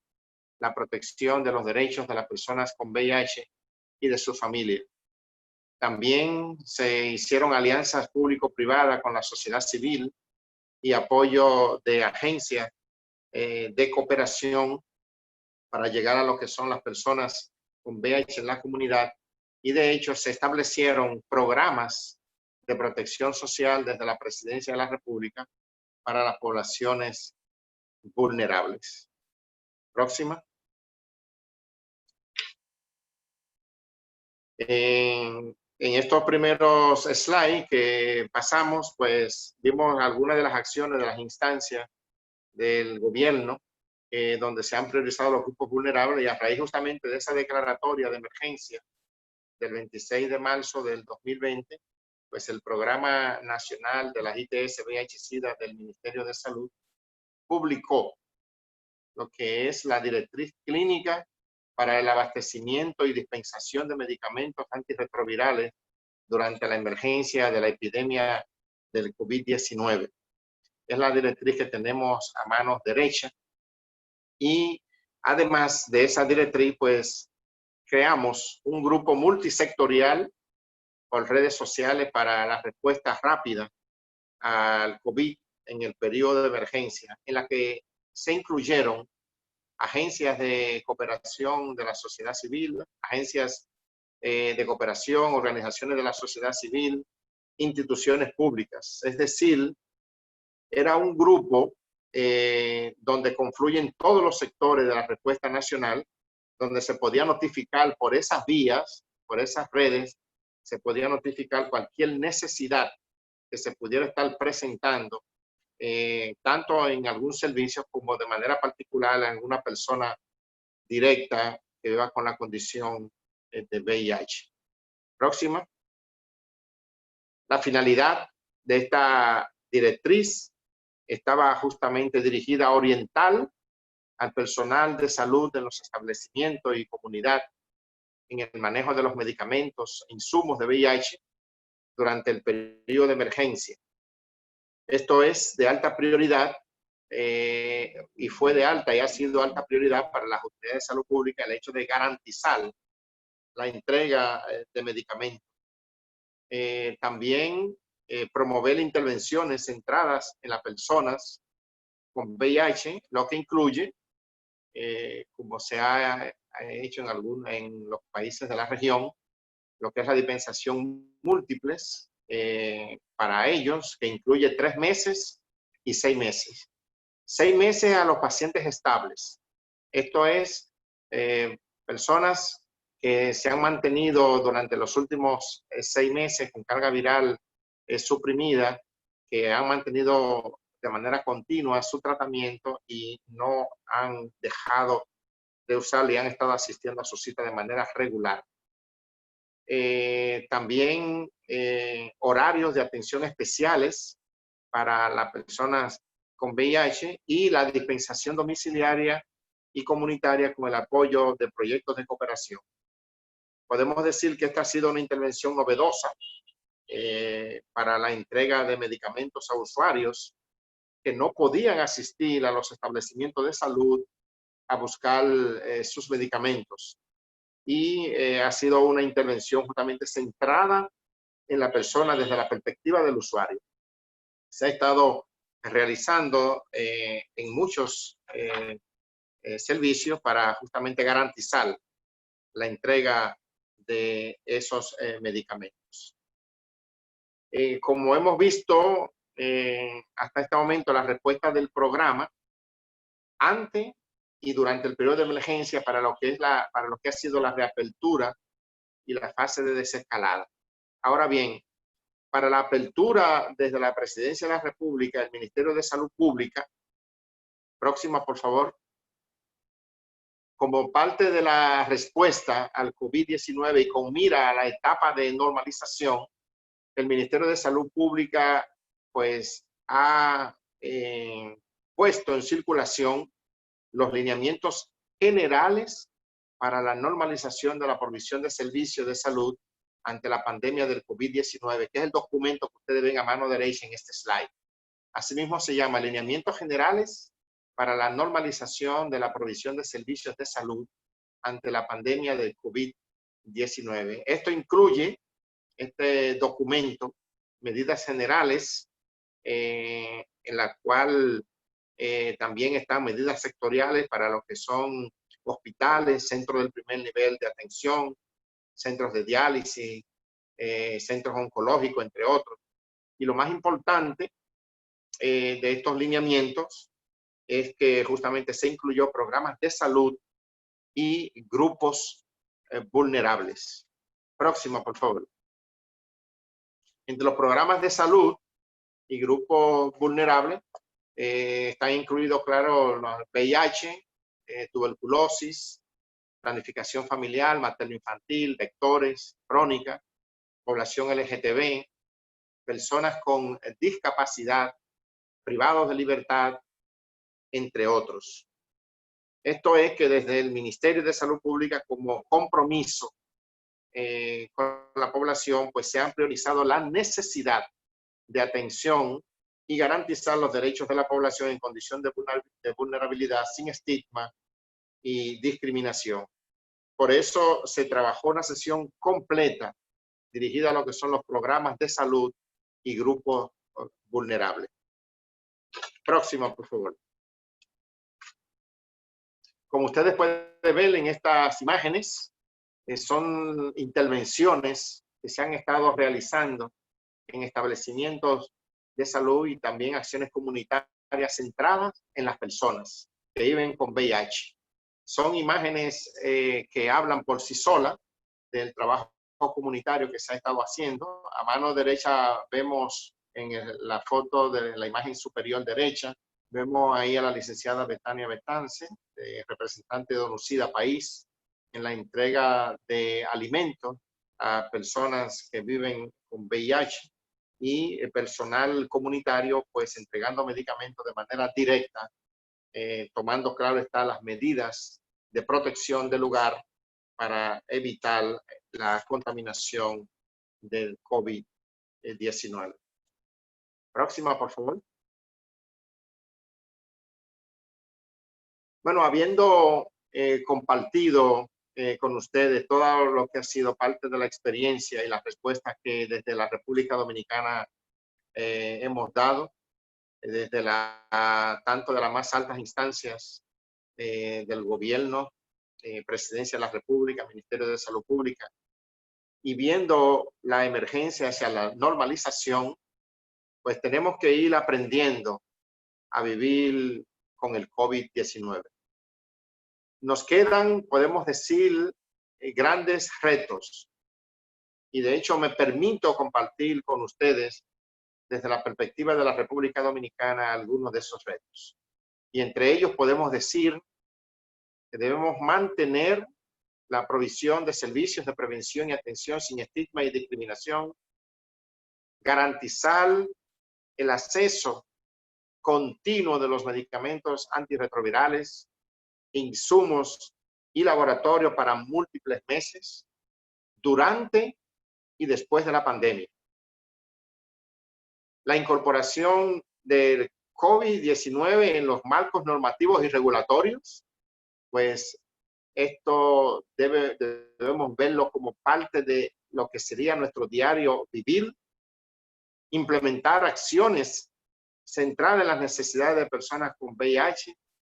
[SPEAKER 4] la protección de los derechos de las personas con VIH y de su familia. También se hicieron alianzas público-privadas con la sociedad civil y apoyo de agencias de cooperación para llegar a lo que son las personas con VIH en la comunidad, y de hecho se establecieron programas de protección social desde la Presidencia de la República para las poblaciones vulnerables. Próxima. En estos primeros slides que pasamos, pues vimos algunas de las acciones de las instancias del gobierno donde se han priorizado los grupos vulnerables, y a raíz justamente de esa declaratoria de emergencia del 26 de marzo del 2020, pues el Programa Nacional de las ITS VIH-Sida del Ministerio de Salud publicó lo que es la directriz clínica para el abastecimiento y dispensación de medicamentos antirretrovirales durante la emergencia de la epidemia del COVID-19. Es la directriz que tenemos a mano derecha, y además de esa directriz, pues creamos un grupo multisectorial por redes sociales para la respuesta rápida al COVID en el periodo de emergencia, en la que se incluyeron agencias de cooperación de la sociedad civil, agencias de cooperación, organizaciones de la sociedad civil, instituciones públicas. Es decir, era un grupo donde confluyen todos los sectores de la respuesta nacional, donde se podía notificar por esas vías, por esas redes, se podía notificar cualquier necesidad que se pudiera estar presentando, tanto en algún servicio como de manera particular en alguna persona directa que viva con la condición de VIH. Próxima. La finalidad de esta directriz estaba justamente dirigida a orientar al personal de salud de los establecimientos y comunidad en el manejo de los medicamentos e insumos de VIH durante el periodo de emergencia. Esto es de alta prioridad y fue de alta y ha sido alta prioridad para las autoridades de salud pública el hecho de garantizar la entrega de medicamentos. También promover intervenciones centradas en las personas con VIH, lo que incluye, como se ha hecho en los países de la región, lo que es la dispensación múltiples para ellos, que incluye 3 meses y 6 meses. 6 meses a los pacientes estables. Esto es personas que se han mantenido durante los últimos 6 meses con carga viral suprimida, que han mantenido de manera continua su tratamiento y no han dejado de usarlo y han estado asistiendo a su cita de manera regular. También horarios de atención especiales para las personas con VIH y la dispensación domiciliaria y comunitaria con el apoyo de proyectos de cooperación. Podemos decir que esta ha sido una intervención novedosa para la entrega de medicamentos a usuarios que no podían asistir a los establecimientos de salud a buscar sus medicamentos. Y ha sido una intervención justamente centrada en la persona desde la perspectiva del usuario. Se ha estado realizando en muchos servicios para justamente garantizar la entrega de esos medicamentos. Como hemos visto hasta este momento, la respuesta del programa antes y durante el periodo de emergencia para lo que ha sido la reapertura y la fase de desescalada. Ahora bien, para la apertura desde la Presidencia de la República, el Ministerio de Salud Pública, próxima por favor, como parte de la respuesta al COVID-19 y con mira a la etapa de normalización, el Ministerio de Salud Pública pues ha puesto en circulación los lineamientos generales para la normalización de la provisión de servicios de salud ante la pandemia del COVID-19, que es el documento que ustedes ven a mano derecha en este slide. Asimismo se llama Lineamientos Generales para la normalización de la provisión de servicios de salud ante la pandemia del COVID-19. Esto incluye, este documento, medidas generales en la cual también están medidas sectoriales para lo que son hospitales, centros del primer nivel de atención, centros de diálisis, centros oncológicos, entre otros. Y lo más importante de estos lineamientos es que justamente se incluyó programas de salud y grupos vulnerables. Próximo, por favor. Entre los programas de salud y grupos vulnerables están incluidos, claro, los VIH, tuberculosis, planificación familiar, materno-infantil, vectores, crónica, población LGTB, personas con discapacidad, privados de libertad, entre otros. Esto es que desde el Ministerio de Salud Pública, como compromiso con la población, pues se han priorizado la necesidad de atención y garantizar los derechos de la población en condición de vulnerabilidad sin estigma y discriminación. Por eso se trabajó una sesión completa dirigida a lo que son los programas de salud y grupos vulnerables. Próximo, por favor. Como ustedes pueden ver en estas imágenes, son intervenciones que se han estado realizando en establecimientos de salud y también acciones comunitarias centradas en las personas que viven con VIH. Son imágenes que hablan por sí solas del trabajo comunitario que se ha estado haciendo. A mano derecha vemos en la foto de la imagen superior derecha, vemos ahí a la licenciada Betania Betance, representante de ONUCIDA País, en la entrega de alimentos a personas que viven con VIH y personal comunitario pues entregando medicamentos de manera directa, tomando claro está las medidas de protección del lugar para evitar la contaminación del COVID-19. Próxima, por favor. Bueno, habiendo compartido con ustedes todo lo que ha sido parte de la experiencia y las respuestas que desde la República Dominicana hemos dado, desde tanto de las más altas instancias del gobierno, Presidencia de la República, Ministerio de Salud Pública, y viendo la emergencia hacia la normalización, pues tenemos que ir aprendiendo a vivir con el COVID-19. nos quedan, podemos decir, grandes retos. Y de hecho me permito compartir con ustedes desde la perspectiva de la República Dominicana algunos de esos retos. Y entre ellos podemos decir que debemos mantener la provisión de servicios de prevención y atención sin estigma y discriminación, garantizar el acceso continuo de los medicamentos antirretrovirales, insumos y laboratorio para múltiples meses, durante y después de la pandemia. La incorporación del COVID-19 en los marcos normativos y regulatorios, pues esto debemos verlo como parte de lo que sería nuestro diario vivir, implementar acciones centradas en las necesidades de personas con VIH,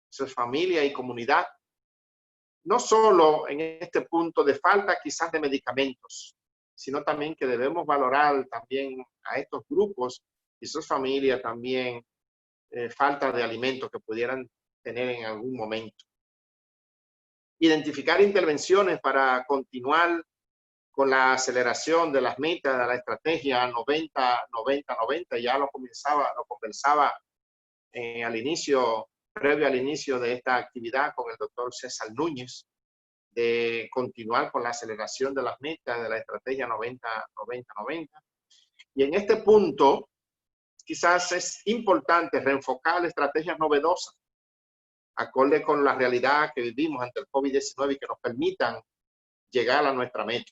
[SPEAKER 4] su familia y comunidad, no solo en este punto de falta quizás de medicamentos, sino también que debemos valorar también a estos grupos y sus familias también falta de alimentos que pudieran tener en algún momento. Identificar intervenciones para continuar con la aceleración de las metas de la estrategia 90-90-90. Ya lo conversaba al inicio, previo al inicio de esta actividad con el doctor César Núñez, de continuar con la aceleración de las metas de la estrategia 90-90-90. Y en este punto, quizás es importante reenfocar estrategias novedosas, acorde con la realidad que vivimos ante el COVID-19 y que nos permitan llegar a nuestra meta.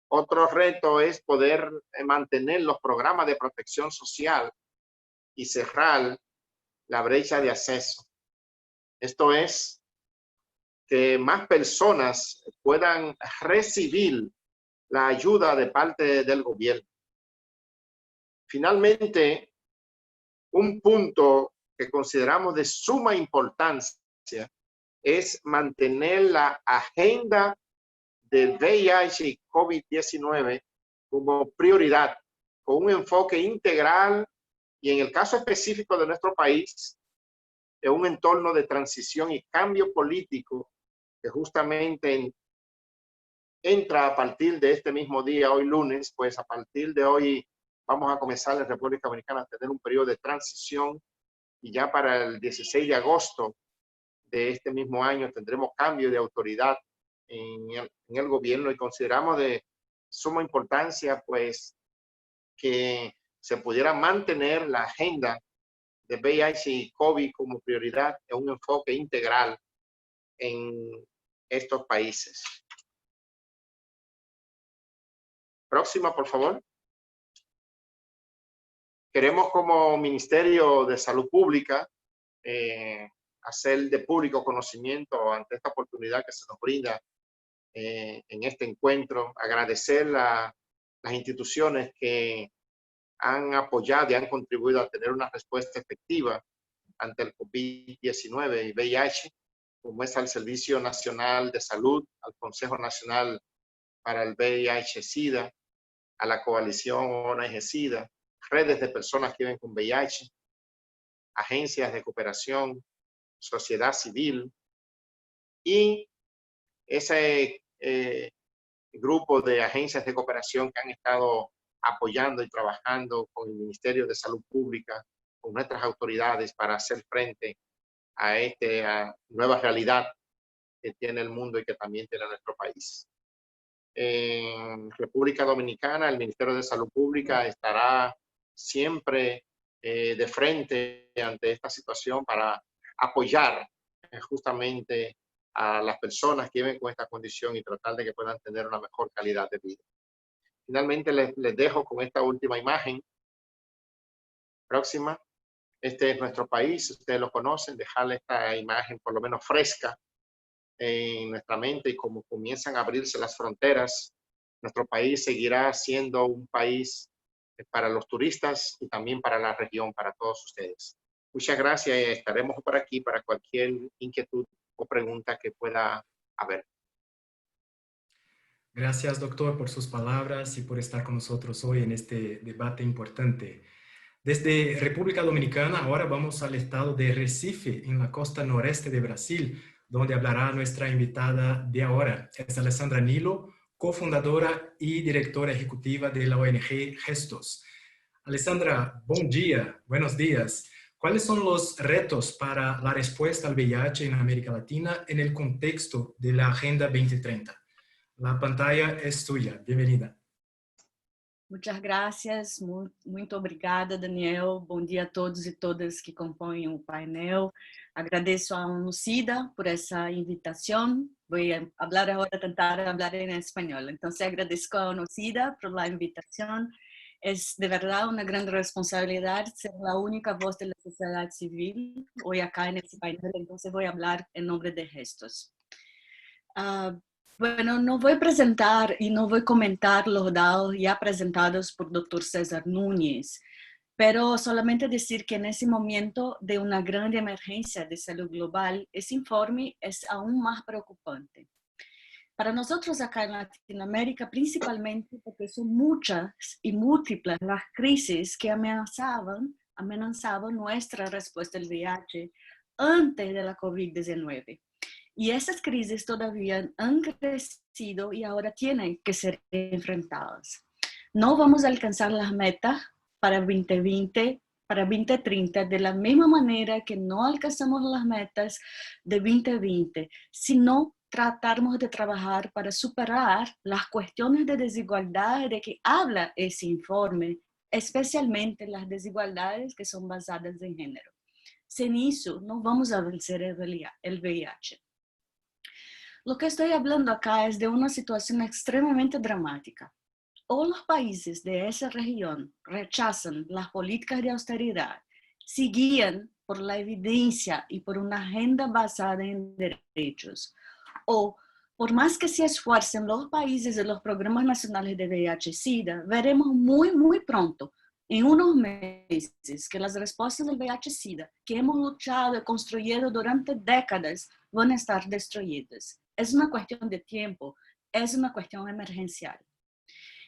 [SPEAKER 4] Otro reto es poder mantener los programas de protección social y cerrar la brecha de acceso. Esto es que más personas puedan recibir la ayuda de parte del gobierno. Finalmente, un punto que consideramos de suma importancia es mantener la agenda del VIH y COVID-19 como prioridad, con un enfoque integral y en el caso específico de nuestro país, en un entorno de transición y cambio político que justamente entra a partir de este mismo día, hoy lunes, pues a partir de hoy vamos a comenzar en República Dominicana a tener un periodo de transición y ya para el 16 de agosto de este mismo año tendremos cambio de autoridad en el gobierno y consideramos de suma importancia pues que se pudiera mantener la agenda de VIH y COVID como prioridad en un enfoque integral en estos países. Próxima, por favor. Queremos como Ministerio de Salud Pública hacer de público conocimiento ante esta oportunidad que se nos brinda en este encuentro, agradecer las instituciones que han apoyado y han contribuido a tener una respuesta efectiva ante el COVID-19 y VIH, como es al Servicio Nacional de Salud, al Consejo Nacional para el VIH-Sida, a la Coalición ONG-Sida, redes de personas que viven con VIH, agencias de cooperación, sociedad civil y ese grupo de agencias de cooperación que han estado apoyando y trabajando con el Ministerio de Salud Pública, con nuestras autoridades para hacer frente a esta nueva realidad que tiene el mundo y que también tiene nuestro país. En República Dominicana, el Ministerio de Salud Pública estará siempre de frente ante esta situación para apoyar justamente a las personas que viven con esta condición y tratar de que puedan tener una mejor calidad de vida. Finalmente les dejo con esta última imagen. Próxima. Este es nuestro país, ustedes lo conocen, dejarle esta imagen por lo menos fresca en nuestra mente y como comienzan a abrirse las fronteras, nuestro país seguirá siendo un país para los turistas y también para la región, para todos ustedes. Muchas gracias y estaremos por aquí para cualquier inquietud o pregunta que pueda haber.
[SPEAKER 1] Gracias, doctor, por sus palabras y por estar con nosotros hoy en este debate importante. Desde República Dominicana, ahora vamos al estado de Recife, en la costa noreste de Brasil, donde hablará nuestra invitada de ahora. Es Alessandra Nilo, cofundadora y directora ejecutiva de la ONG Gestos. Alessandra, buen día, buenos días. ¿Cuáles son los retos para la respuesta al VIH en América Latina en el contexto de la Agenda 2030? La pantalla es tuya. Bienvenida.
[SPEAKER 5] Muchas gracias, muito obrigada, Daniel. Bom dia a todos e todas que compõem o painel. Agradeço a UNOCIDA por essa invitação. Vou hablar ahora, tentar hablar en español. Entonces, agradezco a UNOCIDA por la invitación. Es de verdad una gran responsabilidad ser la única voz de la sociedad civil hoy acá en este painel. Entonces, voy a hablar en nombre de Gestos. Bueno, no voy a presentar y no voy a comentar los datos ya presentados por Dr. César Núñez, pero solamente decir que en ese momento de una gran emergencia de salud global, ese informe es aún más preocupante. Para nosotros acá en Latinoamérica, principalmente porque son muchas y múltiples las crisis que amenazaban nuestra respuesta al VIH antes de la COVID-19. Y esas crisis todavía han crecido y ahora tienen que ser enfrentadas. No vamos a alcanzar las metas para 2020, para 2030, de la misma manera que no alcanzamos las metas de 2020, sino tratarmos de trabajar para superar las cuestiones de desigualdad de que habla ese informe, especialmente las desigualdades que son basadas en género. Sin eso, no vamos a vencer el VIH. Lo que estoy hablando acá es de una situación extremadamente dramática. O los países de esa región rechazan las políticas de austeridad, se guían por la evidencia y por una agenda basada en derechos, o por más que se esfuercen los países de los programas nacionales de VIH-Sida, veremos muy pronto, en unos meses, que las respuestas del VIH-Sida que hemos luchado y construido durante décadas van a estar destruidas. Es una cuestión de tiempo, es una cuestión emergencial.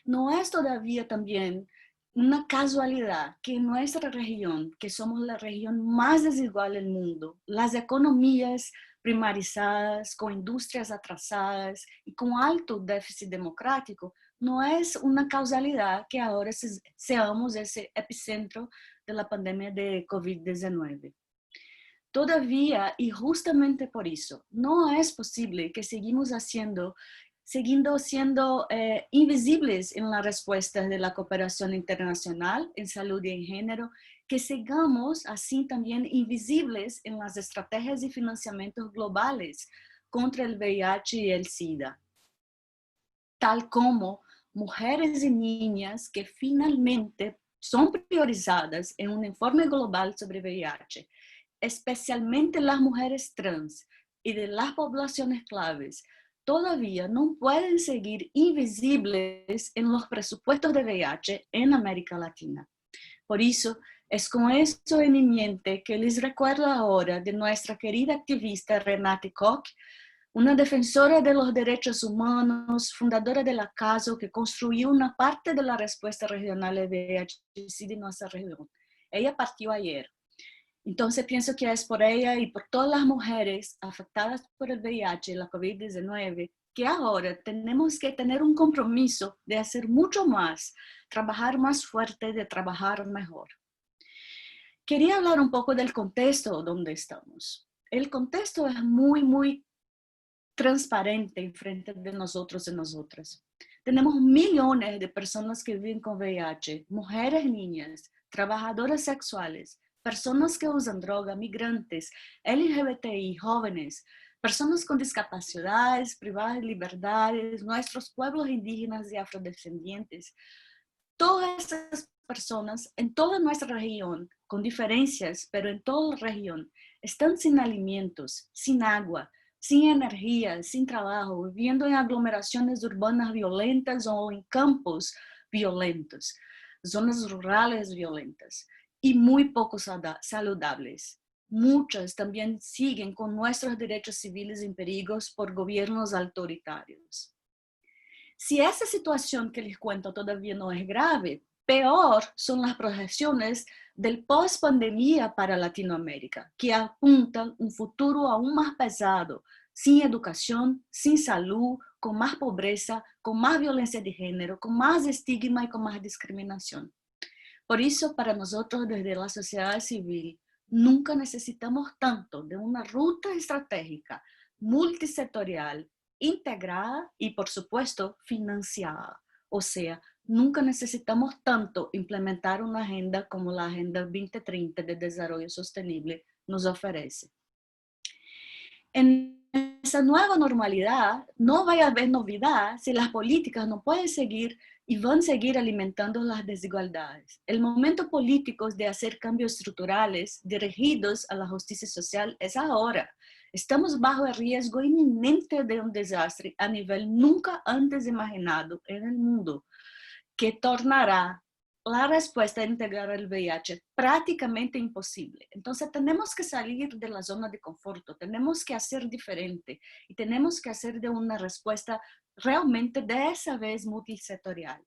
[SPEAKER 5] No es todavía también una casualidad que en nuestra región, que somos la región más desigual del mundo, las economías primarizadas, con industrias atrasadas y con alto déficit democrático, no es una causalidad que ahora seamos ese epicentro de la pandemia de COVID-19. Todavía, y justamente por eso, no es posible que siguiendo siendo invisibles en la respuesta de la cooperación internacional en salud y en género, que sigamos así también invisibles en las estrategias y financiamientos globales contra el VIH y el SIDA, tal como mujeres y niñas que finalmente son priorizadas en un informe global sobre VIH, especialmente las mujeres trans y de las poblaciones claves, todavía no pueden seguir invisibles en los presupuestos de VIH en América Latina. Por eso, es con esto en mi mente que les recuerdo ahora de nuestra querida activista Renate Koch, una defensora de los derechos humanos, fundadora de la CASO, que construyó una parte de la respuesta regional de VIH-Sida en nuestra región. Ella partió ayer. Entonces pienso que es por ella y por todas las mujeres afectadas por el VIH y la COVID-19 que ahora tenemos que tener un compromiso de hacer mucho más, trabajar más fuerte, de trabajar mejor. Quería hablar un poco del contexto donde estamos. El contexto es muy transparente en frente de nosotros y nosotras. Tenemos millones de personas que viven con VIH, mujeres y niñas, trabajadoras sexuales, personas que usan droga, migrantes, LGBTI, jóvenes, personas con discapacidades, privadas de libertades, nuestros pueblos indígenas y afrodescendientes. Todas estas personas en toda nuestra región, con diferencias, pero en toda la región, están sin alimentos, sin agua, sin energía, sin trabajo, viviendo en aglomeraciones urbanas violentas o en campos violentos, zonas rurales violentas y muy poco saludables. Muchas también siguen con nuestros derechos civiles en peligro por gobiernos autoritarios. Si esa situación que les cuento todavía no es grave, Peor son las proyecciones del post-pandemia para Latinoamérica, que apuntan un futuro aún más pesado, sin educación, sin salud, con más pobreza, con más violencia de género, con más estigma y con más discriminación. Por eso, para nosotros desde la sociedad civil, nunca necesitamos tanto de una ruta estratégica, multisectorial, integrada y, por supuesto, financiada. O sea, nunca necesitamos tanto implementar una agenda como la Agenda 2030 de Desarrollo Sostenible nos ofrece. En esa nueva normalidad no va a haber novedad si las políticas no pueden seguir y van a seguir alimentando las desigualdades. El momento político de hacer cambios estructurales dirigidos a la justicia social es ahora. Estamos bajo el riesgo inminente de un desastre a nivel nunca antes imaginado en el mundo, que tornará la respuesta a integrar el VIH prácticamente imposible. Entonces tenemos que salir de la zona de confort, tenemos que hacer diferente y tenemos que hacer de una respuesta realmente de esa vez multisectorial.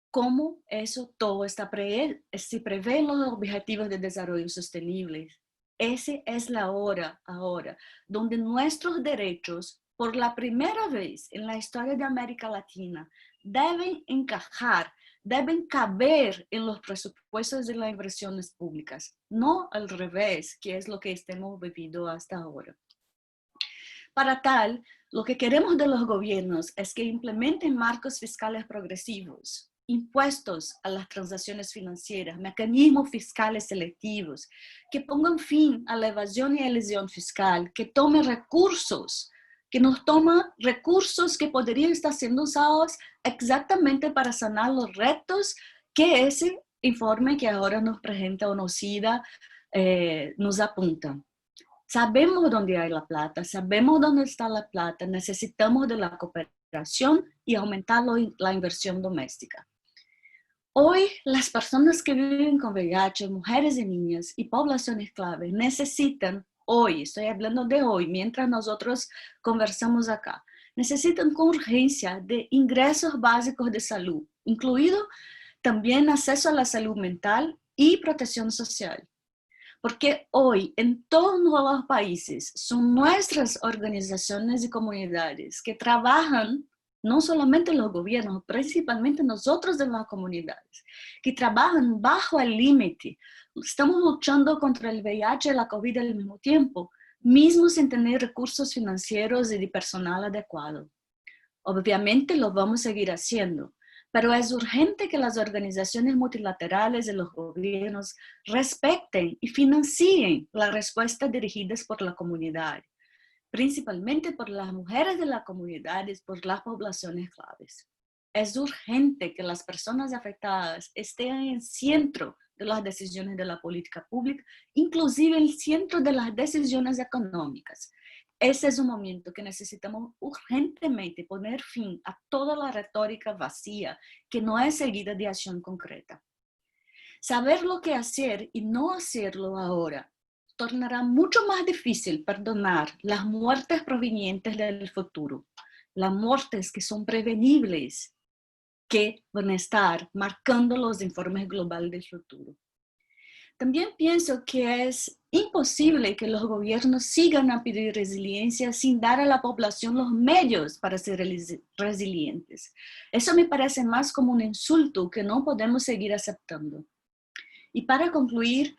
[SPEAKER 5] ¿Cómo eso todo se prevé en los objetivos de desarrollo sostenible? Esa es la hora ahora, donde nuestros derechos, por la primera vez en la historia de América Latina, deben encajar, deben caber en los presupuestos de las inversiones públicas, no al revés, que es lo que hemos vivido hasta ahora. Para tal, lo que queremos de los gobiernos es que implementen marcos fiscales progresivos, impuestos a las transacciones financieras, mecanismos fiscales selectivos, que pongan fin a la evasión y elusión fiscal, que tomen recursos, que nos toma recursos que podrían estar siendo usados exactamente para sanar los retos que ese informe que ahora nos presenta ONUCIDA nos apunta. Sabemos dónde hay la plata, sabemos dónde está la plata, necesitamos de la cooperación y aumentar la inversión doméstica. Hoy, las personas que viven con VIH, mujeres y niñas y poblaciones clave necesitan, hoy, estoy hablando de hoy, mientras nosotros conversamos acá, necesitan con urgencia de ingresos básicos de salud, incluido también acceso a la salud mental y protección social. Porque hoy en todos los países son nuestras organizaciones y comunidades que trabajan, no solamente los gobiernos, principalmente nosotros de las comunidades, que trabajan bajo el límite. Estamos luchando contra el VIH y la COVID al mismo tiempo, mismo sin tener recursos financieros y de personal adecuado. Obviamente lo vamos a seguir haciendo, pero es urgente que las organizaciones multilaterales y los gobiernos respeten y financien las respuestas dirigidas por la comunidad, principalmente por las mujeres de las comunidades, por las poblaciones claves. Es urgente que las personas afectadas estén en el centro de las decisiones de la política pública, inclusive en el centro de las decisiones económicas. Ese es un momento que necesitamos urgentemente poner fin a toda la retórica vacía que no es seguida de acción concreta. Saber lo que hacer y no hacerlo ahora tornará mucho más difícil perdonar las muertes provenientes del futuro, las muertes que son prevenibles, que van a estar marcando los informes globales del futuro. También pienso que es imposible que los gobiernos sigan a pedir resiliencia sin dar a la población los medios para ser resilientes. Eso me parece más como un insulto que no podemos seguir aceptando. Y para concluir,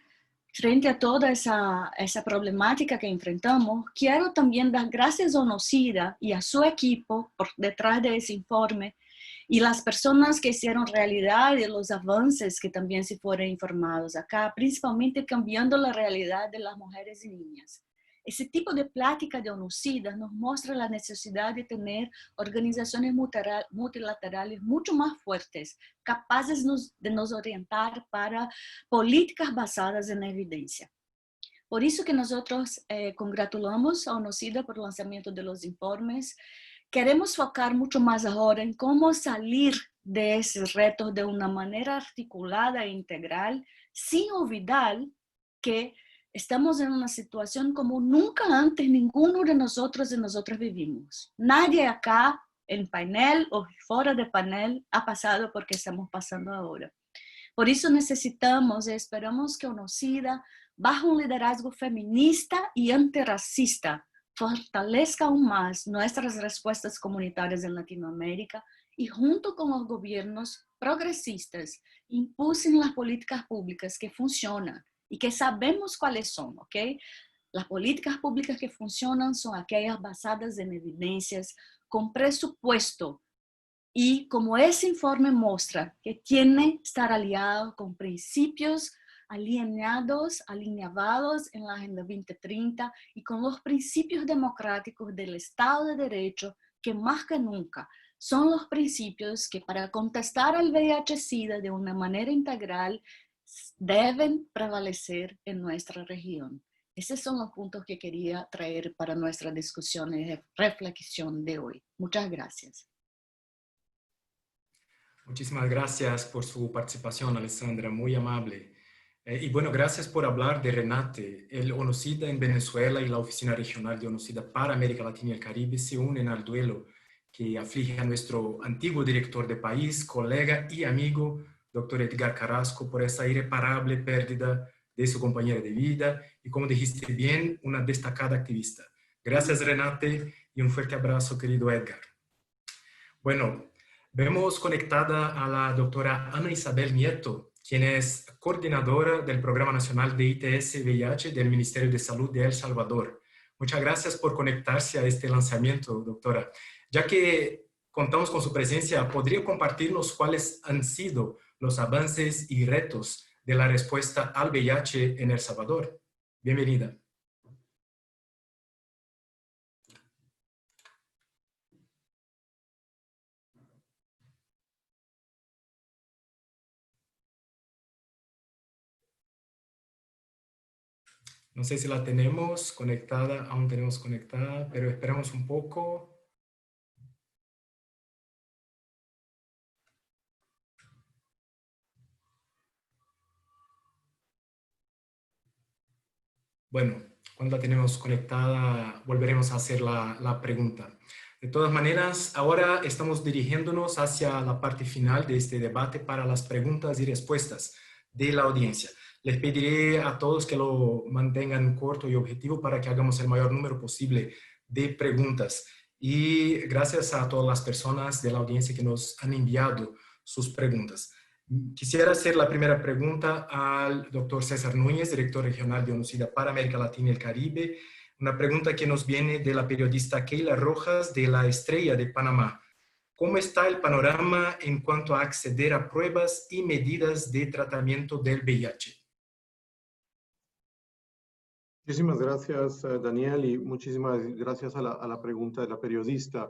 [SPEAKER 5] frente a toda esa problemática que enfrentamos, quiero también dar gracias a ONUCIDA y a su equipo por detrás de ese informe, y las personas que hicieron realidad y los avances que también se fueron informados acá, principalmente cambiando la realidad de las mujeres y niñas. Ese tipo de plática de ONUCIDA nos muestra la necesidad de tener organizaciones multilaterales mucho más fuertes, capaces de nos orientar para políticas basadas en evidencia. Por eso que nosotros congratulamos a ONUCIDA por el lanzamiento de los informes. Queremos focar mucho más ahora en cómo salir de esos retos de una manera articulada e integral, sin olvidar que estamos en una situación como nunca antes ninguno de nosotros y nosotras vivimos. Nadie acá en panel o fuera de panel ha pasado porque estamos pasando ahora. Por eso necesitamos y esperamos que UNOCIDA, bajo un liderazgo feminista y antirracista, fortalezca aún más nuestras respuestas comunitarias en Latinoamérica y junto con los gobiernos progresistas impulsen las políticas públicas que funcionan y que sabemos cuáles son, ¿ok? Las políticas públicas que funcionan son aquellas basadas en evidencias, con presupuesto, y como ese informe muestra, que tiene que estar aliado con principios alineados en la Agenda 2030 y con los principios democráticos del Estado de Derecho, que más que nunca son los principios que para contestar al VIH-Sida de una manera integral deben prevalecer en nuestra región. Esos son los puntos que quería traer para nuestra discusión y reflexión de hoy. Muchas gracias.
[SPEAKER 1] Muchísimas gracias por su participación, Alessandra, muy amable. Y bueno, gracias por hablar de RENATE. El UNOCIDA en Venezuela y la Oficina Regional de UNOCIDA para América Latina y el Caribe se unen al duelo que aflige a nuestro antiguo director de país, colega y amigo, Dr. Edgar Carrasco, por esa irreparable pérdida de su compañera de vida y, como dijiste bien, una destacada activista. Gracias, Renate, y un fuerte abrazo, querido Edgar. Bueno, vemos conectada a la doctora Ana Isabel Nieto, quien es coordinadora del Programa Nacional de ITS-VIH del Ministerio de Salud de El Salvador. Muchas gracias por conectarse a este lanzamiento, doctora. Ya que contamos con su presencia, ¿podría compartirnos cuáles han sido los avances y retos de la respuesta al VIH en El Salvador? Bienvenida. No sé si la tenemos conectada, aún tenemos conectada, pero esperamos un poco. Bueno, cuando la tenemos conectada, volveremos a hacer la pregunta. De todas maneras, ahora estamos dirigiéndonos hacia la parte final de este debate para las preguntas y respuestas de la audiencia. Les pediré a todos que lo mantengan corto y objetivo para que hagamos el mayor número posible de preguntas. Y gracias a todas las personas de la audiencia que nos han enviado sus preguntas. Quisiera hacer la primera pregunta al doctor César Núñez, director regional de UNOCIDA para América Latina y el Caribe. Una pregunta que nos viene de la periodista Keila Rojas de La Estrella de Panamá. ¿Cómo está el panorama en cuanto a acceder a pruebas y medidas de tratamiento del VIH?
[SPEAKER 2] Muchísimas gracias, Daniel, y muchísimas gracias a la pregunta de la periodista.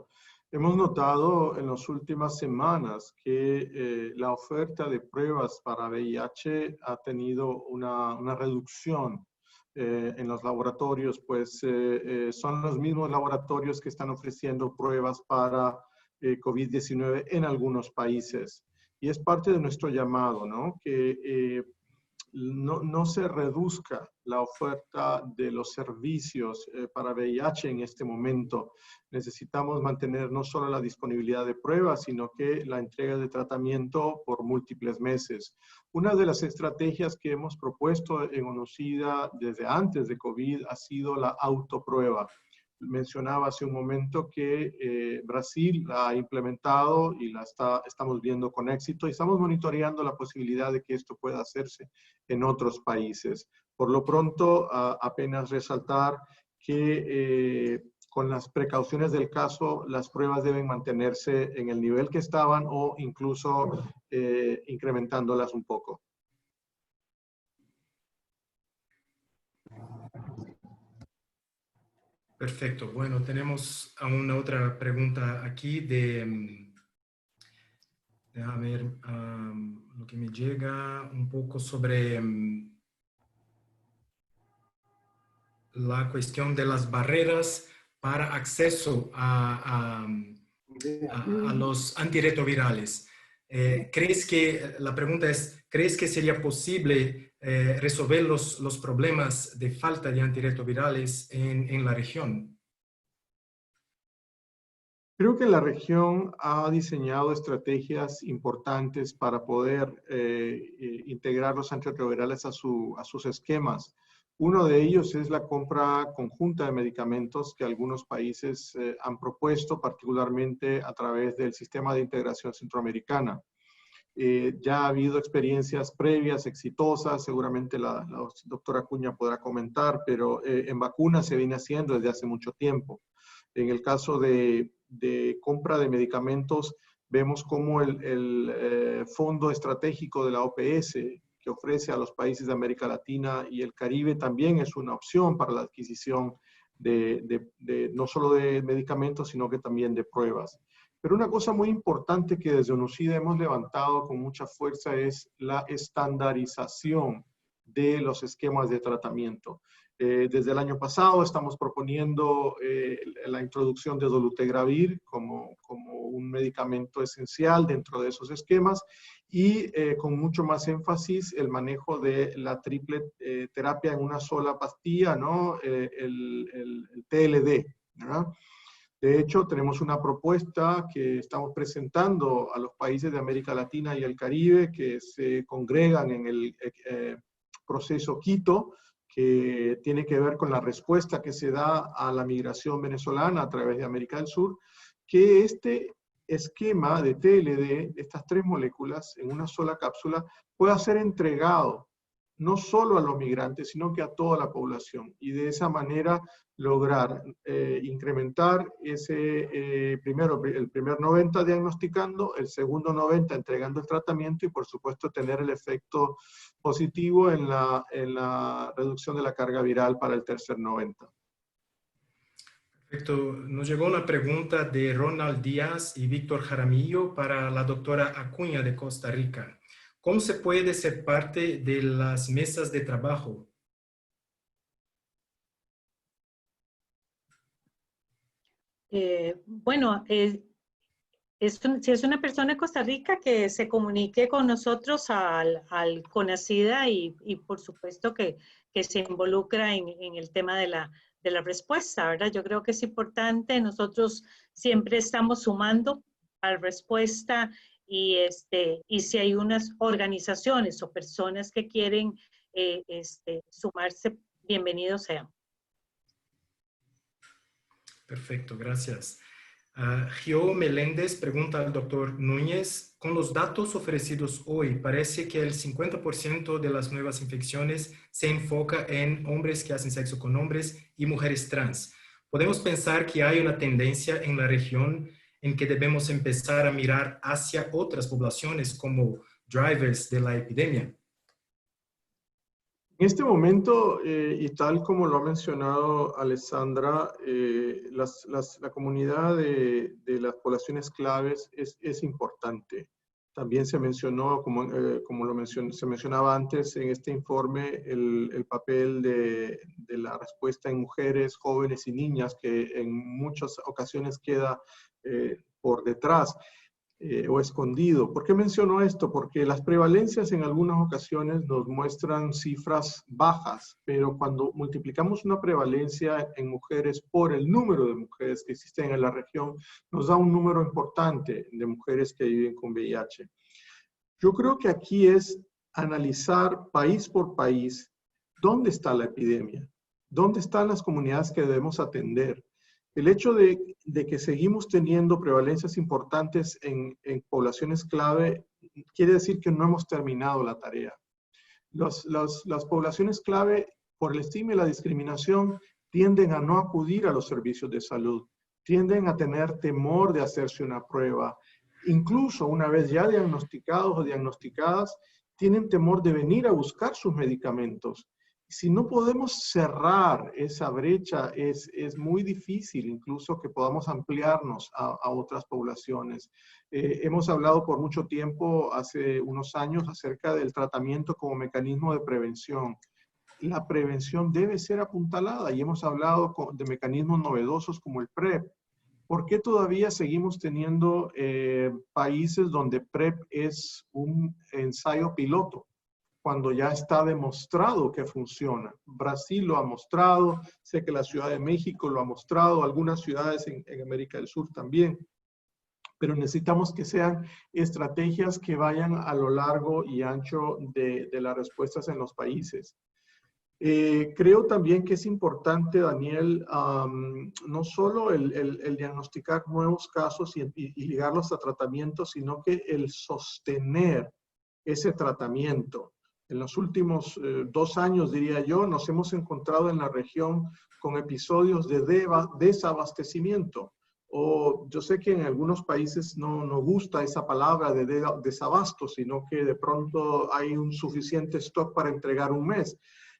[SPEAKER 2] Hemos notado en las últimas semanas que la oferta de pruebas para VIH ha tenido una reducción en los laboratorios, pues son los mismos laboratorios que están ofreciendo pruebas para COVID-19 en algunos países. Y es parte de nuestro llamado, ¿no? Que no se reduzca la oferta de los servicios para VIH en este momento. Necesitamos mantener no solo la disponibilidad de pruebas, sino que la entrega de tratamiento por múltiples meses. Una de las estrategias que hemos propuesto en UNOCIDA desde antes de COVID ha sido la autoprueba. Mencionaba hace un momento que Brasil la ha implementado y estamos viendo con éxito y estamos monitoreando la posibilidad de que esto pueda hacerse en otros países. Por lo pronto, apenas resaltar que con las precauciones del caso, las pruebas deben mantenerse en el nivel que estaban o incluso incrementándolas un poco.
[SPEAKER 1] Perfecto. Bueno, tenemos aún otra pregunta aquí de... déjame ver lo que me llega un poco sobre la cuestión de las barreras para acceso a los antirretrovirales. ¿Crees que, la pregunta es, ¿crees que sería posible resolver los problemas de falta de antirretrovirales en la región?
[SPEAKER 2] Creo que la región ha diseñado estrategias importantes para poder integrar los antirretrovirales a sus esquemas. Uno de ellos es la compra conjunta de medicamentos que algunos países han propuesto, particularmente a través del sistema de integración centroamericana. Ya ha habido experiencias previas exitosas, seguramente la doctora Acuña podrá comentar, pero en vacunas se viene haciendo desde hace mucho tiempo. En el caso de compra de medicamentos, vemos cómo el fondo estratégico de la OPS, que ofrece a los países de América Latina y el Caribe, también es una opción para la adquisición no solo de medicamentos, sino que también de pruebas. Pero una cosa muy importante que desde UNOCIDA hemos levantado con mucha fuerza es la estandarización de los esquemas de tratamiento. Desde el año pasado estamos proponiendo la introducción de dolutegravir como un medicamento esencial dentro de esos esquemas y con mucho más énfasis el manejo de la triple terapia en una sola pastilla, ¿no? El TLD, ¿verdad? De hecho, tenemos una propuesta que estamos presentando a los países de América Latina y el Caribe que se congregan en el proceso Quito, que tiene que ver con la respuesta que se da a la migración venezolana a través de América del Sur, que este esquema de TLD, estas 3 moléculas en una sola cápsula, pueda ser entregado no solo a los migrantes, sino que a toda la población. Y de esa manera lograr incrementar el primer 90 diagnosticando, el segundo 90 entregando el tratamiento y por supuesto tener el efecto positivo en la reducción de la carga viral para el tercer 90.
[SPEAKER 1] Perfecto. Nos llegó una pregunta de Ronald Díaz y Víctor Jaramillo para la doctora Acuña de Costa Rica. ¿Cómo se puede ser parte de las mesas de trabajo?
[SPEAKER 3] Bueno, si es una persona de Costa Rica que se comunique con nosotros al CONACYDA y por supuesto que se involucra en el tema de la respuesta, ¿verdad? Yo creo que es importante, nosotros siempre estamos sumando a la respuesta y si hay unas organizaciones o personas que quieren sumarse, bienvenidos sean.
[SPEAKER 1] Perfecto, gracias. Gio Meléndez pregunta al doctor Núñez, con los datos ofrecidos hoy, parece que el 50% de las nuevas infecciones se enfoca en hombres que hacen sexo con hombres y mujeres trans. ¿Podemos pensar que hay una tendencia en la región en que debemos empezar a mirar hacia otras poblaciones como drivers de la epidemia?
[SPEAKER 2] En este momento, y tal como lo ha mencionado Alessandra, la comunidad de las poblaciones claves es importante. También se mencionó, como se mencionaba antes en este informe, el papel de la respuesta en mujeres, jóvenes y niñas, que en muchas ocasiones queda por detrás. O escondido. ¿Por qué menciono esto? Porque las prevalencias en algunas ocasiones nos muestran cifras bajas, pero cuando multiplicamos una prevalencia en mujeres por el número de mujeres que existen en la región, nos da un número importante de mujeres que viven con VIH. Yo creo que aquí es analizar país por país dónde está la epidemia, dónde están las comunidades que debemos atender. El hecho de que seguimos teniendo prevalencias importantes en poblaciones clave quiere decir que no hemos terminado la tarea. Las poblaciones clave, por el estigma y la discriminación, tienden a no acudir a los servicios de salud, tienden a tener temor de hacerse una prueba. Incluso una vez ya diagnosticados o diagnosticadas, tienen temor de venir a buscar sus medicamentos. Si no podemos cerrar esa brecha, es muy difícil incluso que podamos ampliarnos a otras poblaciones. Hemos hablado por mucho tiempo, hace unos años, acerca del tratamiento como mecanismo de prevención. La prevención debe ser apuntalada y hemos hablado de mecanismos novedosos como el PrEP. ¿Por qué todavía seguimos teniendo países donde PrEP es un ensayo piloto? cuando ya está demostrado que funciona. Brasil lo ha mostrado, sé que la Ciudad de México lo ha mostrado, algunas ciudades en América del Sur también, pero necesitamos que sean estrategias que vayan a lo largo y ancho de las respuestas en los países. Creo también que es importante, Daniel, no solo el diagnosticar nuevos casos y ligarlos a tratamientos, sino que el sostener ese tratamiento. En los últimos 2 años, diría yo, nos hemos encontrado en la región con episodios de desabastecimiento. O yo sé que en algunos países no gusta esa palabra de desabasto, sino que de pronto hay un suficiente stock para entregar un mes.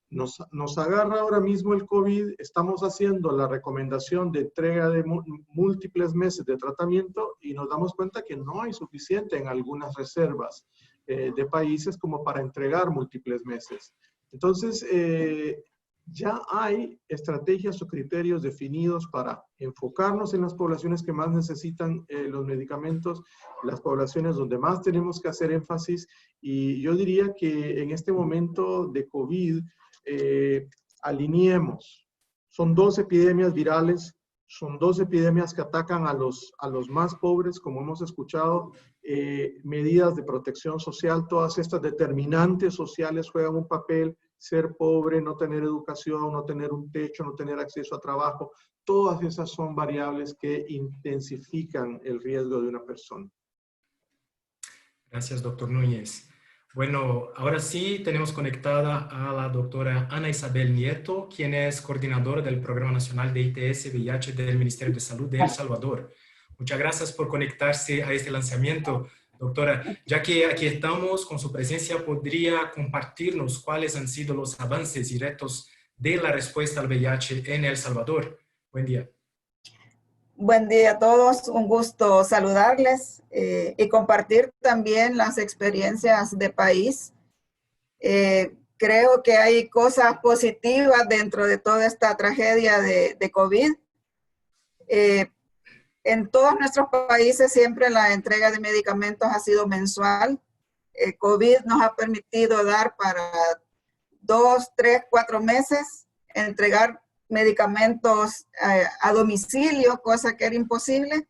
[SPEAKER 2] Nos agarra ahora mismo el COVID, estamos haciendo la recomendación de entrega de múltiples meses de tratamiento y nos damos cuenta que no hay suficiente en algunas reservas de países como para entregar múltiples meses. Entonces, ya hay estrategias o criterios definidos para enfocarnos en las poblaciones que más necesitan los medicamentos, las poblaciones donde más tenemos que hacer énfasis, y yo diría que en este momento de COVID, alineemos. Son 2 epidemias virales, son 2 epidemias que atacan a los más pobres, como hemos escuchado, medidas de protección social, todas estas determinantes sociales juegan un papel, ser pobre, no tener educación, no tener un techo, no tener acceso a trabajo, todas esas son variables que intensifican el riesgo de una persona.
[SPEAKER 1] Gracias, doctor Núñez. Bueno, ahora sí tenemos conectada a la doctora Ana Isabel Nieto, quien es coordinadora del Programa Nacional de ITS-VIH del Ministerio de Salud de El Salvador. Muchas gracias por conectarse a este lanzamiento, doctora. Ya que aquí estamos, con su presencia, ¿podría compartirnos cuáles han sido los avances y retos de la respuesta al VIH en El Salvador? Buen día.
[SPEAKER 6] Buen día a todos, un gusto saludarles y compartir también las experiencias de país. Creo que hay cosas positivas dentro de toda esta tragedia de COVID. En todos nuestros países siempre la entrega de medicamentos ha sido mensual. COVID nos ha permitido dar para 2, 3, 4 meses, entregar medicamentos a domicilio, cosa que era imposible.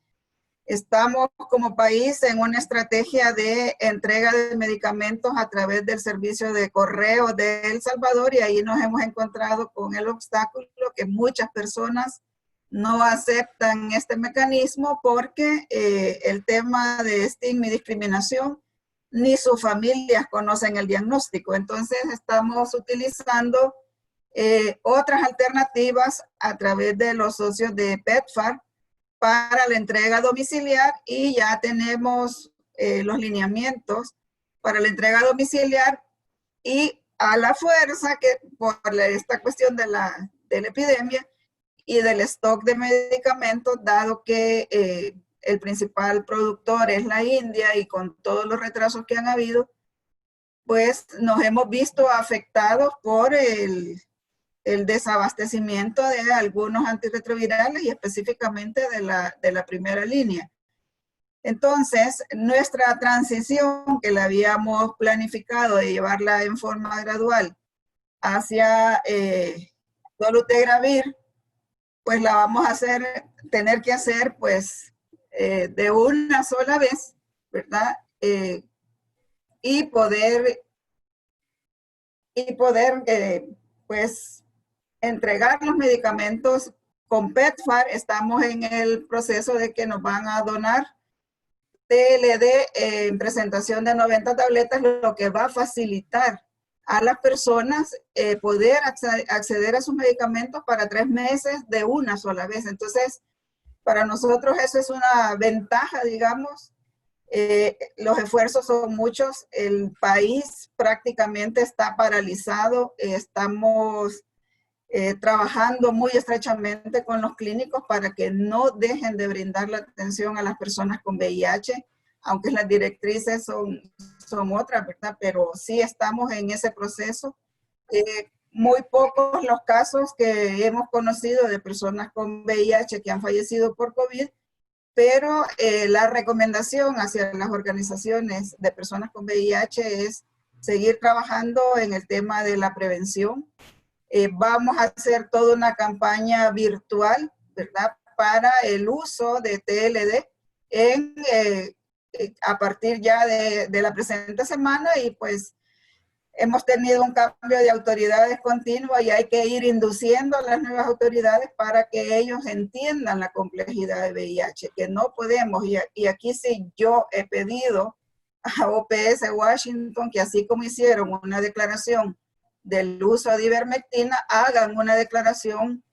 [SPEAKER 6] Estamos como país en una estrategia de entrega de medicamentos a través del servicio de correo de El Salvador, y ahí nos hemos encontrado con el obstáculo que muchas personas no aceptan este mecanismo porque el tema de estigma y discriminación, ni sus familias conocen el diagnóstico. Entonces estamos utilizando otras alternativas a través de los socios de PEPFAR para la entrega domiciliar, y ya tenemos los lineamientos para la entrega domiciliar, y a la fuerza que por esta cuestión de la epidemia y del stock de medicamentos, dado que el principal productor es la India y con todos los retrasos que han habido, pues nos hemos visto afectados por el desabastecimiento de algunos antirretrovirales y específicamente de la primera línea. Entonces, nuestra transición, que la habíamos planificado de llevarla en forma gradual hacia dolutegravir, pues la vamos a tener que hacer pues de una sola vez, ¿verdad? Y poder pues entregar los medicamentos con PEPFAR. Estamos en el proceso de que nos van a donar TLD en presentación de 90 tabletas, lo que va a facilitar a las personas poder acceder a sus medicamentos para 3 meses de una sola vez. Entonces, para nosotros eso es una ventaja, digamos. Los esfuerzos son muchos, el país prácticamente está paralizado, estamos trabajando muy estrechamente con los clínicos para que no dejen de brindar la atención a las personas con VIH, aunque las directrices son otras, ¿verdad? Pero sí estamos en ese proceso. Muy pocos los casos que hemos conocido de personas con VIH que han fallecido por COVID, pero la recomendación hacia las organizaciones de personas con VIH es seguir trabajando en el tema de la prevención. Vamos a hacer toda una campaña virtual, ¿verdad?, para el uso de TLD a partir ya de la presente semana, y pues hemos tenido un cambio de autoridades continuo y hay que ir induciendo a las nuevas autoridades para que ellos entiendan la complejidad de VIH, que no podemos, y aquí sí yo he pedido a OPS Washington que así como hicieron una declaración del uso de ivermectina, hagan una declaración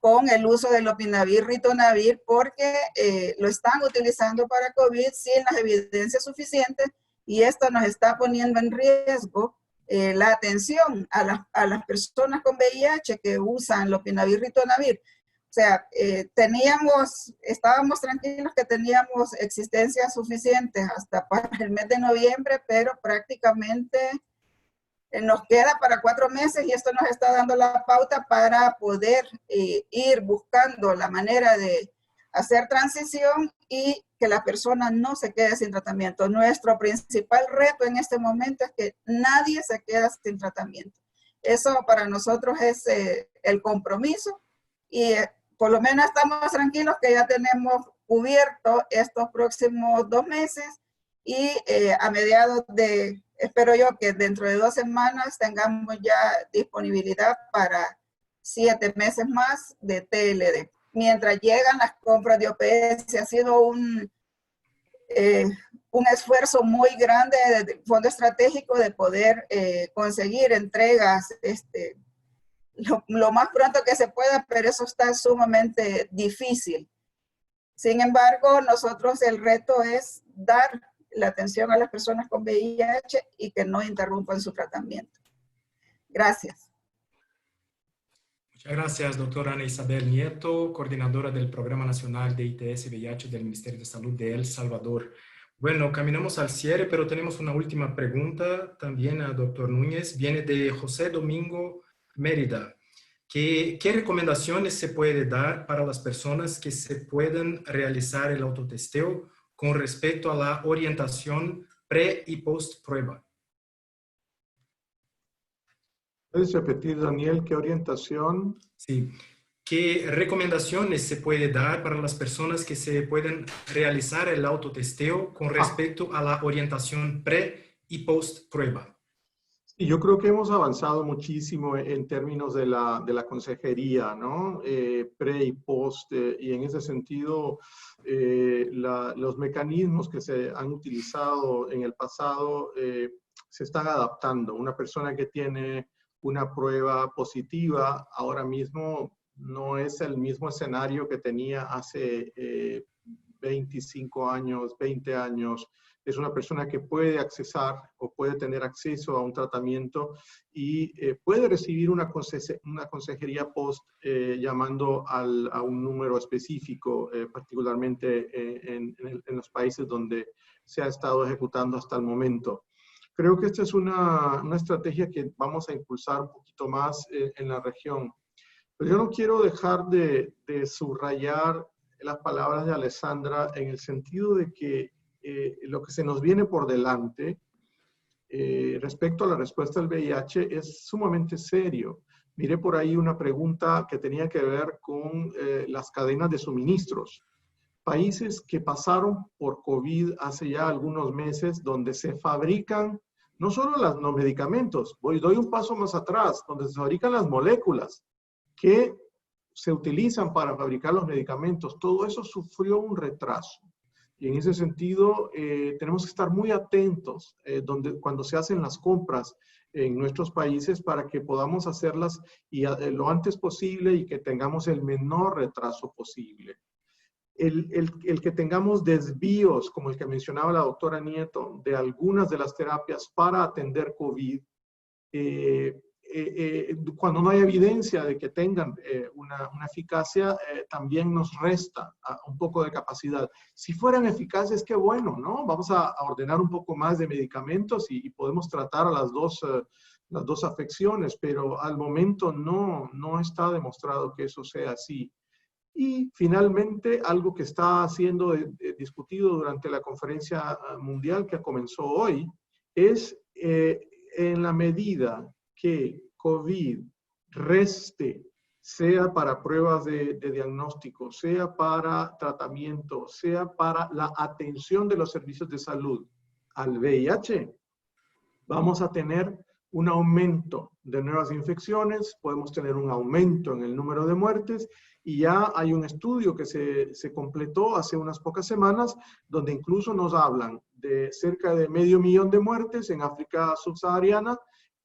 [SPEAKER 6] con el uso del lopinavir, ritonavir, porque lo están utilizando para COVID sin las evidencias suficientes, y esto nos está poniendo en riesgo la atención a las personas con VIH que usan lopinavir, ritonavir. O sea, estábamos tranquilos que teníamos existencias suficientes hasta para el mes de noviembre, pero prácticamente nos queda para 4 meses, y esto nos está dando la pauta para poder ir buscando la manera de hacer transición y que la persona no se quede sin tratamiento. Nuestro principal reto en este momento es que nadie se quede sin tratamiento. Eso para nosotros es el compromiso, y por lo menos estamos tranquilos que ya tenemos cubierto estos próximos 2 meses, y a mediados de, espero yo que dentro de 2 semanas tengamos ya disponibilidad para 7 meses más de TLD. Mientras llegan las compras de OPS, ha sido un esfuerzo muy grande del Fondo Estratégico de poder conseguir entregas lo más pronto que se pueda, pero eso está sumamente difícil. Sin embargo, nosotros el reto es dar la atención a las personas con VIH y que no interrumpan su tratamiento. Gracias.
[SPEAKER 1] Muchas gracias, doctora Ana Isabel Nieto, coordinadora del Programa Nacional de ITS-VIH del Ministerio de Salud de El Salvador. Bueno, caminamos al cierre, pero tenemos una última pregunta también al doctor Núñez. Viene de José Domingo Mérida. ¿Qué recomendaciones se puede dar para las personas que se puedan realizar el autotesteo con respecto a la orientación pre y post prueba?
[SPEAKER 2] ¿Puedes repetir, Daniel, qué orientación?
[SPEAKER 1] Sí. ¿Qué recomendaciones se puede dar para las personas que se pueden realizar el autotesteo con respecto a la orientación pre y post prueba?
[SPEAKER 2] Y yo creo que hemos avanzado muchísimo en términos de la consejería, ¿no? Pre y post, y en ese sentido, los mecanismos que se han utilizado en el pasado se están adaptando. Una persona que tiene una prueba positiva ahora mismo no es el mismo escenario que tenía hace 25 años, 20 años. Es una persona que puede accesar o puede tener acceso a un tratamiento y puede recibir una consejería post llamando a un número específico, particularmente en los países donde se ha estado ejecutando hasta el momento. Creo que esta es una estrategia que vamos a impulsar un poquito más en la región. Pero yo no quiero dejar de subrayar las palabras de Alessandra en el sentido de que lo que se nos viene por delante respecto a la respuesta al VIH es sumamente serio. Miré por ahí una pregunta que tenía que ver con las cadenas de suministros. Países que pasaron por COVID hace ya algunos meses, donde se fabrican no solo los medicamentos, doy un paso más atrás, donde se fabrican las moléculas que se utilizan para fabricar los medicamentos. Todo eso sufrió un retraso. Y en ese sentido, tenemos que estar muy atentos cuando se hacen las compras en nuestros países para que podamos hacerlas lo antes posible y que tengamos el menor retraso posible. El que tengamos desvíos, como el que mencionaba la doctora Nieto, de algunas de las terapias para atender COVID, cuando no hay evidencia de que tengan una eficacia, también nos resta un poco de capacidad. Si fueran eficaces, qué bueno, ¿no? Vamos a ordenar un poco más de medicamentos y podemos tratar a las dos afecciones, pero al momento no está demostrado que eso sea así. Y finalmente, algo que está siendo discutido durante la conferencia mundial que comenzó hoy, es en la medida que COVID reste, sea para pruebas de diagnóstico, sea para tratamiento, sea para la atención de los servicios de salud al VIH, vamos a tener un aumento de nuevas infecciones, podemos tener un aumento en el número de muertes, y ya hay un estudio que se completó hace unas pocas semanas, donde incluso nos hablan de cerca de 500.000 de muertes en África subsahariana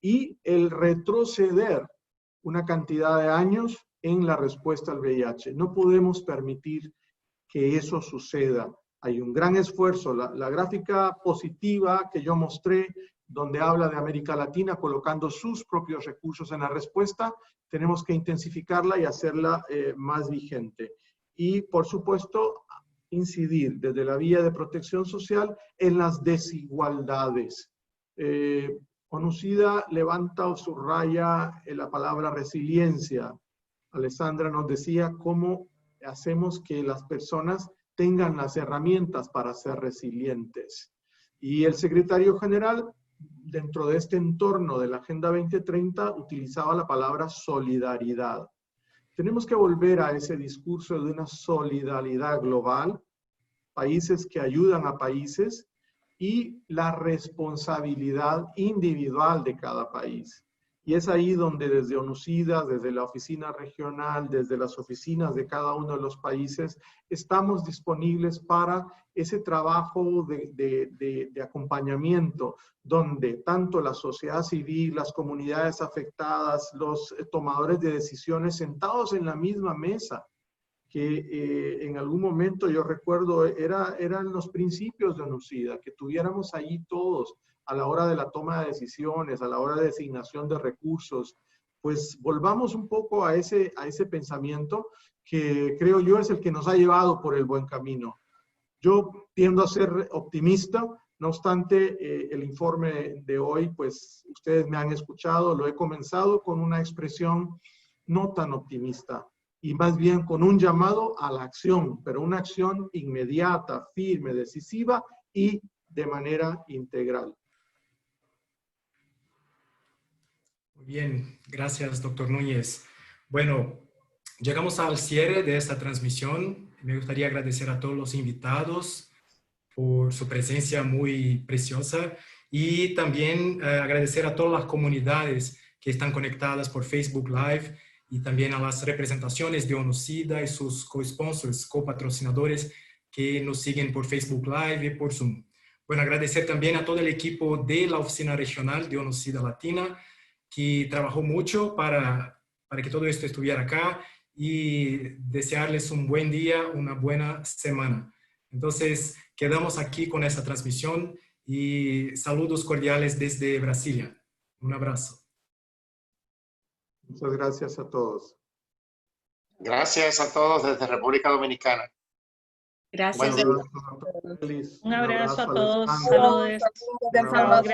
[SPEAKER 2] y el retroceder una cantidad de años en la respuesta al VIH. No podemos permitir que eso suceda. Hay un gran esfuerzo. La gráfica positiva que yo mostré, donde habla de América Latina colocando sus propios recursos en la respuesta, tenemos que intensificarla y hacerla más vigente. Y, por supuesto, incidir desde la vía de protección social en las desigualdades. ONU-SIDA levanta o subraya la palabra resiliencia. Alessandra nos decía cómo hacemos que las personas tengan las herramientas para ser resilientes. Y el secretario general, dentro de este entorno de la Agenda 2030, utilizaba la palabra solidaridad. Tenemos que volver a ese discurso de una solidaridad global, países que ayudan a países, y la responsabilidad individual de cada país. Y es ahí donde desde ONU-SIDA, desde la oficina regional, desde las oficinas de cada uno de los países, estamos disponibles para ese trabajo de acompañamiento, donde tanto la sociedad civil, las comunidades afectadas, los tomadores de decisiones sentados en la misma mesa, que en algún momento yo recuerdo eran los principios de ONU-SIDA, que tuviéramos ahí todos a la hora de la toma de decisiones, a la hora de designación de recursos, pues volvamos un poco a ese pensamiento que creo yo es el que nos ha llevado por el buen camino. Yo tiendo a ser optimista, no obstante el informe de hoy, pues ustedes me han escuchado, lo he comenzado con una expresión no tan optimista, y más bien con un llamado a la acción, pero una acción inmediata, firme, decisiva y de manera integral.
[SPEAKER 1] Muy bien, gracias, doctor Núñez. Bueno, llegamos al cierre de esta transmisión. Me gustaría agradecer a todos los invitados por su presencia muy preciosa y también agradecer a todas las comunidades que están conectadas por Facebook Live, y también a las representaciones de ONU-SIDA y sus co-sponsors, copatrocinadores que nos siguen por Facebook Live y por Zoom. Bueno, agradecer también a todo el equipo de la Oficina Regional de ONU-SIDA Latina, que trabajó mucho para que todo esto estuviera acá, y desearles un buen día, una buena semana. Entonces, quedamos aquí con esta transmisión y saludos cordiales desde Brasilia. Un abrazo.
[SPEAKER 2] Muchas gracias a todos.
[SPEAKER 4] Gracias a todos desde República Dominicana.
[SPEAKER 5] Gracias.
[SPEAKER 2] Feliz.
[SPEAKER 3] Un abrazo a todos.
[SPEAKER 2] Alessandra.
[SPEAKER 3] Saludos.
[SPEAKER 6] Un abrazo.